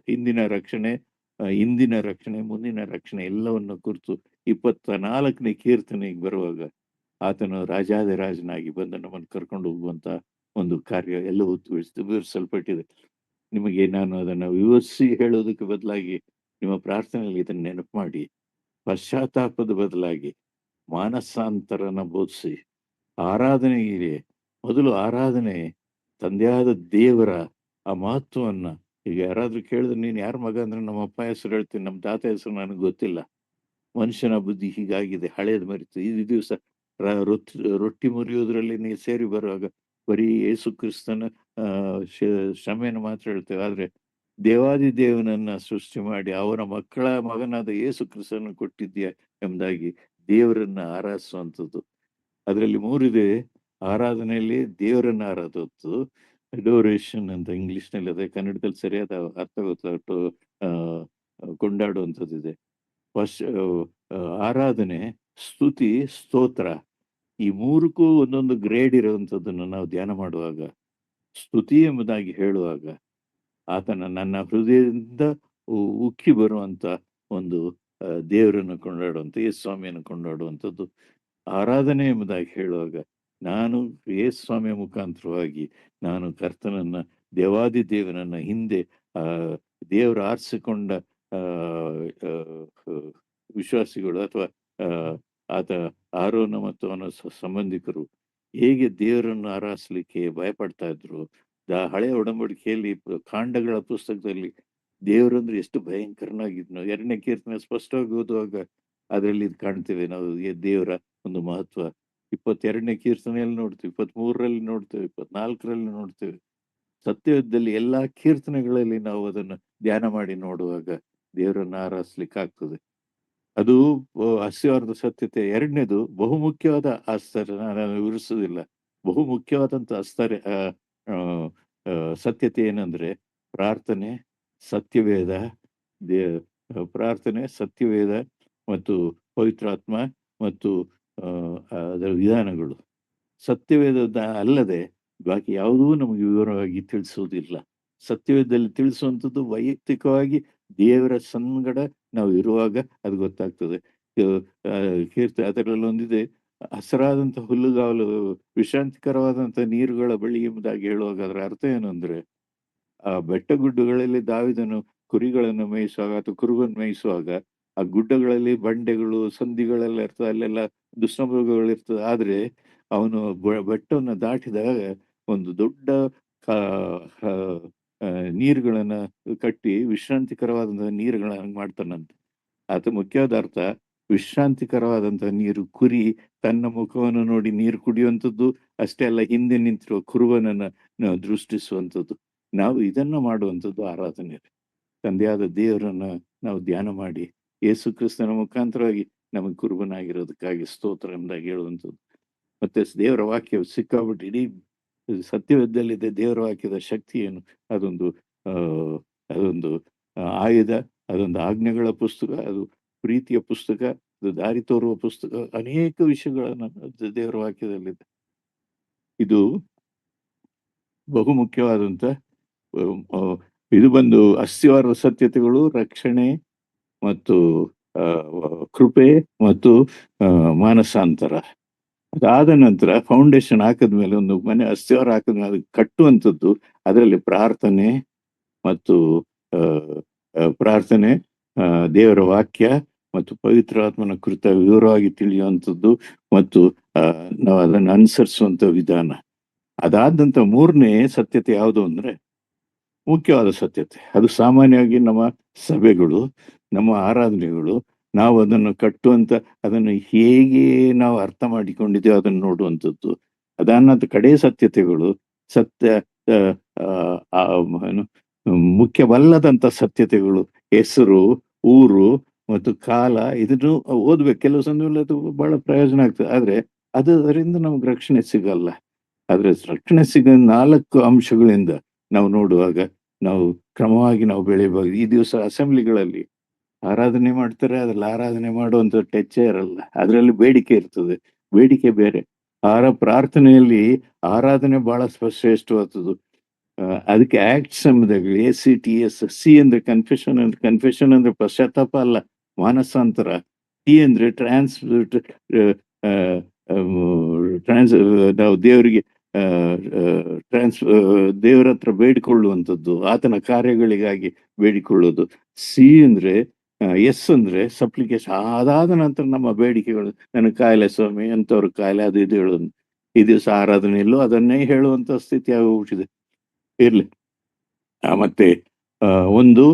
ಹಿಂದಿನ ರಕ್ಷಣೆ, ಇಂದಿನ ರಕ್ಷಣೆ, ಮುಂದಿನ ರಕ್ಷಣೆ ಎಲ್ಲವನ್ನು ಕುರಿತು 24ನೇ ಕೀರ್ತನೆಗೆ ಬರುವಾಗ ಆತನು ರಾಜಾದಿರಾಜನಾಗಿ ಬಂದು ನಮ್ಮನ್ನು ಕರ್ಕೊಂಡು ಹೋಗುವಂತ ಒಂದು ಕಾರ್ಯ ಎಲ್ಲವೂ ವಿವರಿಸಲ್ಪಟ್ಟಿದೆ. ನಿಮಗೆ ನಾನು ಅದನ್ನು ವಿವರಿಸಿ ಹೇಳೋದಕ್ಕೆ ಬದಲಾಗಿ ನಿಮ್ಮ ಪ್ರಾರ್ಥನೆಯಲ್ಲಿ ಇದನ್ನು ನೆನಪು ಮಾಡಿ, ಪಶ್ಚಾತ್ತಾಪದ ಬದಲಾಗಿ ಮಾನಸಾಂತರನ ಬೋಧಿಸಿ, ಆರಾಧನೆಗೆ ಮೊದಲು ಆರಾಧನೆ, ತಂದೆಯಾದ ದೇವರ ಆ ಮಹತ್ವವನ್ನ. ಈಗ ಯಾರಾದ್ರೂ ಕೇಳಿದ್ರೆ, ನೀನ್ ಯಾರ ಮಗ ಅಂದ್ರೆ ನಮ್ಮ ಅಪ್ಪ ಹೆಸರು ಹೇಳ್ತೀನಿ, ನಮ್ಮ ತಾತ ಹೆಸರು ನನಗೆ ಗೊತ್ತಿಲ್ಲ. ಮನುಷ್ಯನ ಬುದ್ಧಿ ಹೀಗಾಗಿದೆ, ಹಳೇದು ಮರಿತು. ಈ ದಿವಸ ರೊಟ್ಟಿ ಮುರಿಯೋದ್ರಲ್ಲಿ ನೀವು ಸೇರಿ ಬರುವಾಗ ಬರೀ ಯೇಸು ಕ್ರಿಸ್ತನ ಶ್ರಮೆಯನ್ನು ಮಾತ್ರ ಹೇಳ್ತೇವೆ. ಆದ್ರೆ ದೇವಾದಿ ದೇವನನ್ನ ಸೃಷ್ಟಿ ಮಾಡಿ ಅವನ ಮಗನಾದ ಯೇಸು ಕ್ರಿಸ್ತನ ಕೊಟ್ಟಿದ್ಯಾ ಎಂಬುದಾಗಿ ದೇವರನ್ನ ಆರಾಧಿಸುವಂಥದ್ದು. ಅದರಲ್ಲಿ 3 ಇದೆ. ಆರಾಧನೆಯಲ್ಲಿ ದೇವರನ್ನ ಆರಾಧಿಸೋದು, ಅಡೋರೇಷನ್ ಅಂತ ಇಂಗ್ಲಿಷ್ನಲ್ಲಿ ಅದೇ, ಕನ್ನಡದಲ್ಲಿ ಸರಿಯಾದ ಅರ್ಥ ಗೊತ್ತಾಗ್ತು, ಕೊಂಡಾಡುವಂಥದ್ದಿದೆ. ಆರಾಧನೆ, ಸ್ತುತಿ, ಸ್ತೋತ್ರ. ಈ 3ಕ್ಕೂ ಒಂದೊಂದು ಗ್ರೇಡ್ ಇರುವಂಥದ್ದನ್ನು ನಾವು ಧ್ಯಾನ ಮಾಡುವಾಗ, ಸ್ತುತಿ ಎಂಬುದಾಗಿ ಹೇಳುವಾಗ ಆತನ ನನ್ನ ಹೃದಯದಿಂದ ಉಕ್ಕಿ ಬರುವಂತ ಒಂದು ದೇವರನ್ನು ಕೊಂಡಾಡುವಂಥ, ಯೇಸು ಸ್ವಾಮಿಯನ್ನು ಕೊಂಡಾಡುವಂಥದ್ದು. ಆರಾಧನೆ ಎಂಬುದಾಗಿ ಹೇಳುವಾಗ ನಾನು ಯೇಸು ಸ್ವಾಮಿಯ ಮುಖಾಂತರವಾಗಿ ನಾನು ಕರ್ತನನ್ನ, ದೇವಾದಿ ದೇವನನ್ನ, ಹಿಂದೆ ದೇವರು ಆರಿಸಿಕೊಂಡ ವಿಶ್ವಾಸಿಗಳು ಅಥವಾ ಆತ ಆರೋನ ಮತ್ತು ಅವನ ಸಂಬಂಧಿಕರು ಹೇಗೆ ದೇವರನ್ನು ಆರಾಧಿಸ್ಲಿಕ್ಕೆ ಭಯಪಡ್ತಾ ಇದ್ರು. ಹಳೆಯ ಒಡಂಬಡಿಕೆಯಲ್ಲಿ ಕಾಂಡಗಳ ಪುಸ್ತಕದಲ್ಲಿ ದೇವರಂದ್ರೆ ಎಷ್ಟು ಭಯಂಕರನಾಗಿದ್ನು. 2ನೇ ಕೀರ್ತನೆ ಸ್ಪಷ್ಟವಾಗಿ ಓದುವಾಗ ಅದರಲ್ಲಿ ಇದು ಕಾಣ್ತೇವೆ ನಾವು ದೇವರ ಒಂದು ಮಹತ್ವ. 22ನೇ ಕೀರ್ತನೆಯಲ್ಲಿ ನೋಡ್ತೇವೆ, 23ರಲ್ಲಿ ನೋಡ್ತೇವೆ, 24ರಲ್ಲಿ ನೋಡ್ತೇವೆ. ಸತ್ಯದಲ್ಲಿ ಎಲ್ಲಾ ಕೀರ್ತನೆಗಳಲ್ಲಿ ನಾವು ಅದನ್ನು ಧ್ಯಾನ ಮಾಡಿ ನೋಡುವಾಗ ದೇವರನ್ನು ಆರಾಧಿಸ್ಲಿಕ್ಕಾಗ್ತದೆ. ಅದು ಹಾಸ್ಯವಾದ ಸತ್ಯತೆ. ಎರಡನೇದು ಬಹುಮುಖ್ಯವಾದ ಆಶ್ಚರ್ಯ, ನಾನು ವಿವರಿಸುವುದಿಲ್ಲ. ಬಹುಮುಖ್ಯವಾದಂಥ ಆಶ್ಚರ್ಯ ಸತ್ಯತೆ ಏನಂದ್ರೆ ಪ್ರಾರ್ಥನೆ, ಸತ್ಯವೇದ, ದೇ ಪ್ರಾರ್ಥನೆ, ಸತ್ಯವೇದ ಮತ್ತು ಪವಿತ್ರಾತ್ಮ ಮತ್ತು ಅದರ ವಿಧಾನಗಳು. ಸತ್ಯವೇದ ಅಲ್ಲದೆ ಬಾಕಿ ಯಾವುದೂ ನಮಗೆ ವಿವರವಾಗಿ ತಿಳಿಸುವುದಿಲ್ಲ. ಸತ್ಯವೇದದಲ್ಲಿ ತಿಳಿಸುವಂಥದ್ದು ವೈಯಕ್ತಿಕವಾಗಿ ದೇವರ ಸಂಗಡ ನಾವು ಇರುವಾಗ ಅದು ಗೊತ್ತಾಗ್ತದೆ. ಅದರಲ್ಲಿ ಒಂದಿದೆ, ಹಸರಾದಂಥ ಹುಲ್ಲುಗಾವಲು, ವಿಶ್ರಾಂತಿಕರವಾದಂಥ ನೀರುಗಳ ಬಳಿ ಎಂಬುದಾಗಿ ಹೇಳುವಾಗ ಅದರ ಅರ್ಥ ಏನು ಅಂದ್ರೆ, ಆ ಬೆಟ್ಟ ಗುಡ್ಡಗಳಲ್ಲಿ ದಾವಿದನು ಕುರಿಗಳನ್ನು ಮೇಯಿಸುವಾಗ ಅಥವಾ ಕುರುಬನ್ನು ಮೇಯಿಸುವಾಗ ಆ ಗುಡ್ಡಗಳಲ್ಲಿ ಬಂಡೆಗಳು, ಸಂಧಿಗಳೆಲ್ಲ ಇರ್ತದೆ, ಅಲ್ಲೆಲ್ಲ ದುಷ್ಟಮೃಗಗಳಿರ್ತದೆ. ಆದ್ರೆ ಅವನು ಬೆಟ್ಟವನ್ನು ದಾಟಿದಾಗ ಒಂದು ದೊಡ್ಡ ನೀರುಗಳನ್ನ ಕಟ್ಟಿ ವಿಶ್ರಾಂತಿಕರವಾದಂತಹ ನೀರುಗಳನ್ನ ಮಾಡ್ತಾನಂತೆ. ಅದು ಮುಖ್ಯವಾದ ಅರ್ಥ. ವಿಶ್ರಾಂತಿಕರವಾದಂತಹ ನೀರು, ಕುರಿ ತನ್ನ ಮುಖವನ್ನು ನೋಡಿ ನೀರು ಕುಡಿಯುವಂಥದ್ದು ಅಷ್ಟೇ ಅಲ್ಲ, ಹಿಂದೆ ನಿಂತಿರುವ ಕುರುಬನನ್ನ ದೃಷ್ಟಿಸುವಂಥದ್ದು. ನಾವು ಇದನ್ನ ಮಾಡುವಂಥದ್ದು ಆರಾಧನೆ. ತಂದೆಯಾದ ದೇವರನ್ನ ನಾವು ಧ್ಯಾನ ಮಾಡಿ ಯೇಸು ಕ್ರಿಸ್ತನ ಮುಖಾಂತರವಾಗಿ ನಮಗೆ ಕುರುಬನಾಗಿರೋದಕ್ಕಾಗಿ ಸ್ತೋತ್ರ ಎಂಬುದಾಗಿ ಹೇಳುವಂಥದ್ದು. ಮತ್ತೆ ದೇವರ ವಾಕ್ಯ ಸಿಕ್ಕಾಬಿಟ್ಟು ಇಡೀ ಸತ್ಯವೇದದಲ್ಲಿದೆ. ದೇವರ ವಾಕ್ಯದ ಶಕ್ತಿ ಏನು? ಅದೊಂದು ಅದೊಂದು ಆಯುಧ, ಅದೊಂದು ಆಜ್ಞೆಗಳ ಪುಸ್ತಕ, ಅದು ಪ್ರೀತಿಯ ಪುಸ್ತಕ, ಅದು ದಾರಿ ತೋರುವ ಪುಸ್ತಕ. ಅನೇಕ ವಿಷಯಗಳನ್ನ ದೇವರ ವಾಕ್ಯದಲ್ಲಿದೆ. ಇದು ಬಹುಮುಖ್ಯವಾದಂತ ಇದು ಬಂದು ಅಸ್ಥಿವಾರದ ಸತ್ಯತೆಗಳು, ರಕ್ಷಣೆ ಮತ್ತು ಕೃಪೆ ಮತ್ತು ಮಾನಸಾಂತರ. ಅದಾದ ನಂತರ ಫೌಂಡೇಶನ್ ಹಾಕಿದ್ಮೇಲೆ, ಒಂದು ಮನೆ ಅಸ್ಥಿವಾರ ಹಾಕಿದ್ಮೇಲೆ ಅದು ಕಟ್ಟುವಂಥದ್ದು, ಅದರಲ್ಲಿ ಪ್ರಾರ್ಥನೆ ಮತ್ತು ಪ್ರಾರ್ಥನೆ, ದೇವರ ವಾಕ್ಯ ಮತ್ತು ಪವಿತ್ರಾತ್ಮನ ಕುರಿತ ವಿವರವಾಗಿ ತಿಳಿಯುವಂಥದ್ದು ಮತ್ತು ನಾವು ಅದನ್ನು ಅನುಸರಿಸುವಂಥ ವಿಧಾನ. ಅದಾದ ನಂತರ ಮೂರನೇ ಸತ್ಯತೆ ಯಾವುದು ಅಂದ್ರೆ ಮುಖ್ಯವಾದ ಸತ್ಯತೆ. ಅದು ಸಾಮಾನ್ಯವಾಗಿ ನಮ್ಮ ಸಭೆಗಳು, ನಮ್ಮ ಆರಾಧನೆಗಳು, ನಾವು ಅದನ್ನು ಕಟ್ಟುವಂತ, ಅದನ್ನು ಹೇಗೆ ನಾವು ಅರ್ಥ ಮಾಡಿಕೊಂಡಿದ್ದೇವೆ ಅದನ್ನು ನೋಡುವಂಥದ್ದು. ಅದಾದ ಕಡೆ ಸತ್ಯತೆಗಳು, ಸತ್ಯ ಮುಖ್ಯವಲ್ಲದಂತ ಸತ್ಯತೆಗಳು, ಹೆಸರು, ಊರು ಮತ್ತು ಕಾಲ. ಇದನ್ನು ಓದ್ಬೇಕು. ಕೆಲವು ಸಂದರ್ಭದಲ್ಲಿ ಅದು ಬಹಳ ಪ್ರಯೋಜನ ಆಗ್ತದೆ, ಆದ್ರೆ ಅದರಿಂದ ನಮ್ಗೆ ರಕ್ಷಣೆ ಸಿಗಲ್ಲ. ಆದ್ರೆ ರಕ್ಷಣೆ ಸಿಗ 4 ಅಂಶಗಳಿಂದ ನಾವು ನೋಡುವಾಗ ನಾವು ಕ್ರಮವಾಗಿ ನಾವು ಬೆಳೆಯಬಹುದು. ಈ ದಿವಸ ಅಸೆಂಬ್ಲಿಗಳಲ್ಲಿ ಆರಾಧನೆ ಮಾಡ್ತಾರೆ, ಅದ್ರಲ್ಲಿ ಆರಾಧನೆ ಮಾಡುವಂತ ಟೆಚ್ಚೇ ಇರಲ್ಲ. ಅದರಲ್ಲಿ ಬೇಡಿಕೆ ಇರ್ತದೆ, ಬೇಡಿಕೆ ಬೇರೆ. ಪ್ರಾರ್ಥನೆಯಲ್ಲಿ ಆರಾಧನೆ ಬಹಳ ಶ್ರೇಷ್ಠವಾದದ್ದು. ಅದಕ್ಕೆ ಆಕ್ಟ್ಸ್ ಎಂಬುದಾಗಿ ACTS. ಸಿ ಅಂದ್ರೆ ಕನ್ಫೆಷನ್, ಅಂದ್ರೆ ಕನ್ಫೆಷನ್ ಅಂದ್ರೆ ಪಶ್ಚಾತ್ತಾಪ ಅಲ್ಲ, ಮಾನಸಾಂತರ. ಟಿ ಅಂದ್ರೆ ನಾವು ದೇವರಿಗೆ ದೇವರ ಹತ್ರ ಬೇಡಿಕೊಳ್ಳುವಂಥದ್ದು, ಆತನ ಕಾರ್ಯಗಳಿಗಾಗಿ ಬೇಡಿಕೊಳ್ಳೋದು. ಸಿ ಅಂದ್ರೆ ಎಸ್ ಅಂದ್ರೆ ಸಪ್ಲಿಕೇಶನ್. ಅದಾದ ನಂತರ ನಮ್ಮ ಬೇಡಿಕೆಗಳು, ನನ್ನ ಕಾಯಿಲೆ ಸ್ವಾಮಿ, ಎಂಥವ್ರ ಕಾಯಿಲೆ, ಅದು ಇದು ಹೇಳೋದು. ಈ ದಿವಸ ಆರಾಧನೆಯಲ್ಲೂ ಅದನ್ನೇ ಹೇಳುವಂತ ಸ್ಥಿತಿ ಆಗೋಗ್ಬಿಟ್ಟಿದೆ. ಇರ್ಲಿ. ಮತ್ತೆ ಒಂದು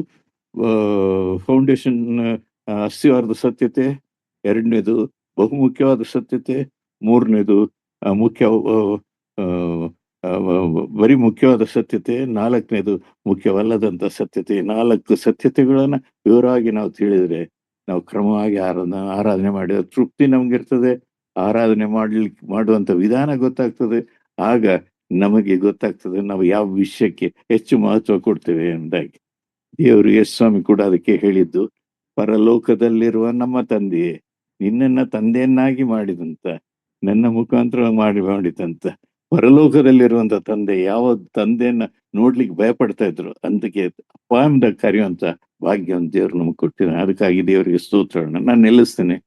ಫೌಂಡೇಶನ್, ಅಸ್ಥಿವಾರದ ಸತ್ಯತೆ. ಎರಡನೇದು ಬಹುಮುಖ್ಯವಾದ ಸತ್ಯತೆ. ಮೂರನೇದು ಬರೀ ಮುಖ್ಯವಾದ ಸತ್ಯತೆ. ನಾಲ್ಕನೇದು ಮುಖ್ಯವಲ್ಲದಂತ ಸತ್ಯತೆ. 4 ಸತ್ಯತೆಗಳನ್ನ ವಿವರವಾಗಿ ನಾವು ತಿಳಿದ್ರೆ ನಾವು ಕ್ರಮವಾಗಿ ಆರಾಧನೆ ಮಾಡಿದ ತೃಪ್ತಿ ನಮ್ಗಿರ್ತದೆ. ಆರಾಧನೆ ಮಾಡುವಂತ ವಿಧಾನ ಗೊತ್ತಾಗ್ತದೆ. ಆಗ ನಮಗೆ ಗೊತ್ತಾಗ್ತದೆ ನಾವು ಯಾವ ವಿಷಯಕ್ಕೆ ಹೆಚ್ಚು ಮಹತ್ವ ಕೊಡ್ತೇವೆ ಎಂಬುದಾಗಿ. ದೇವರು ಯೇಸು ಸ್ವಾಮಿ ಕೂಡ ಅದಕ್ಕೆ ಹೇಳಿದ್ದು, ಪರಲೋಕದಲ್ಲಿರುವ ನಮ್ಮ ತಂದೆಯೇ, ನಿನ್ನನ್ನ ತಂದೆಯನ್ನಾಗಿ ಮಾಡಿದಂತ, ನನ್ನ ಮುಖಾಂತರ ಮಾಡಿದಂತ. ಪರಲೋಕದಲ್ಲಿರುವಂತ ತಂದೆ, ಯಾವ ತಂದೆಯನ್ನ ನೋಡ್ಲಿಕ್ಕೆ ಭಯಪಡ್ತಾ ಇದ್ರು ಅದಕ್ಕೆ ಅಪ್ಪ ಎಂಬ ಕರೆಯುವಂತ ಭಾಗ್ಯವನ್ನು ದೇವರು ನಮ್ಗೆ ಕೊಟ್ಟಿದ್ದಾನೆ. ಅದಕ್ಕಾಗಿ ದೇವರಿಗೆ ಸ್ತೋತ್ರಗಳನ್ನ ನಾನು ನಿಲ್ಲಿಸ್ತೇನೆ.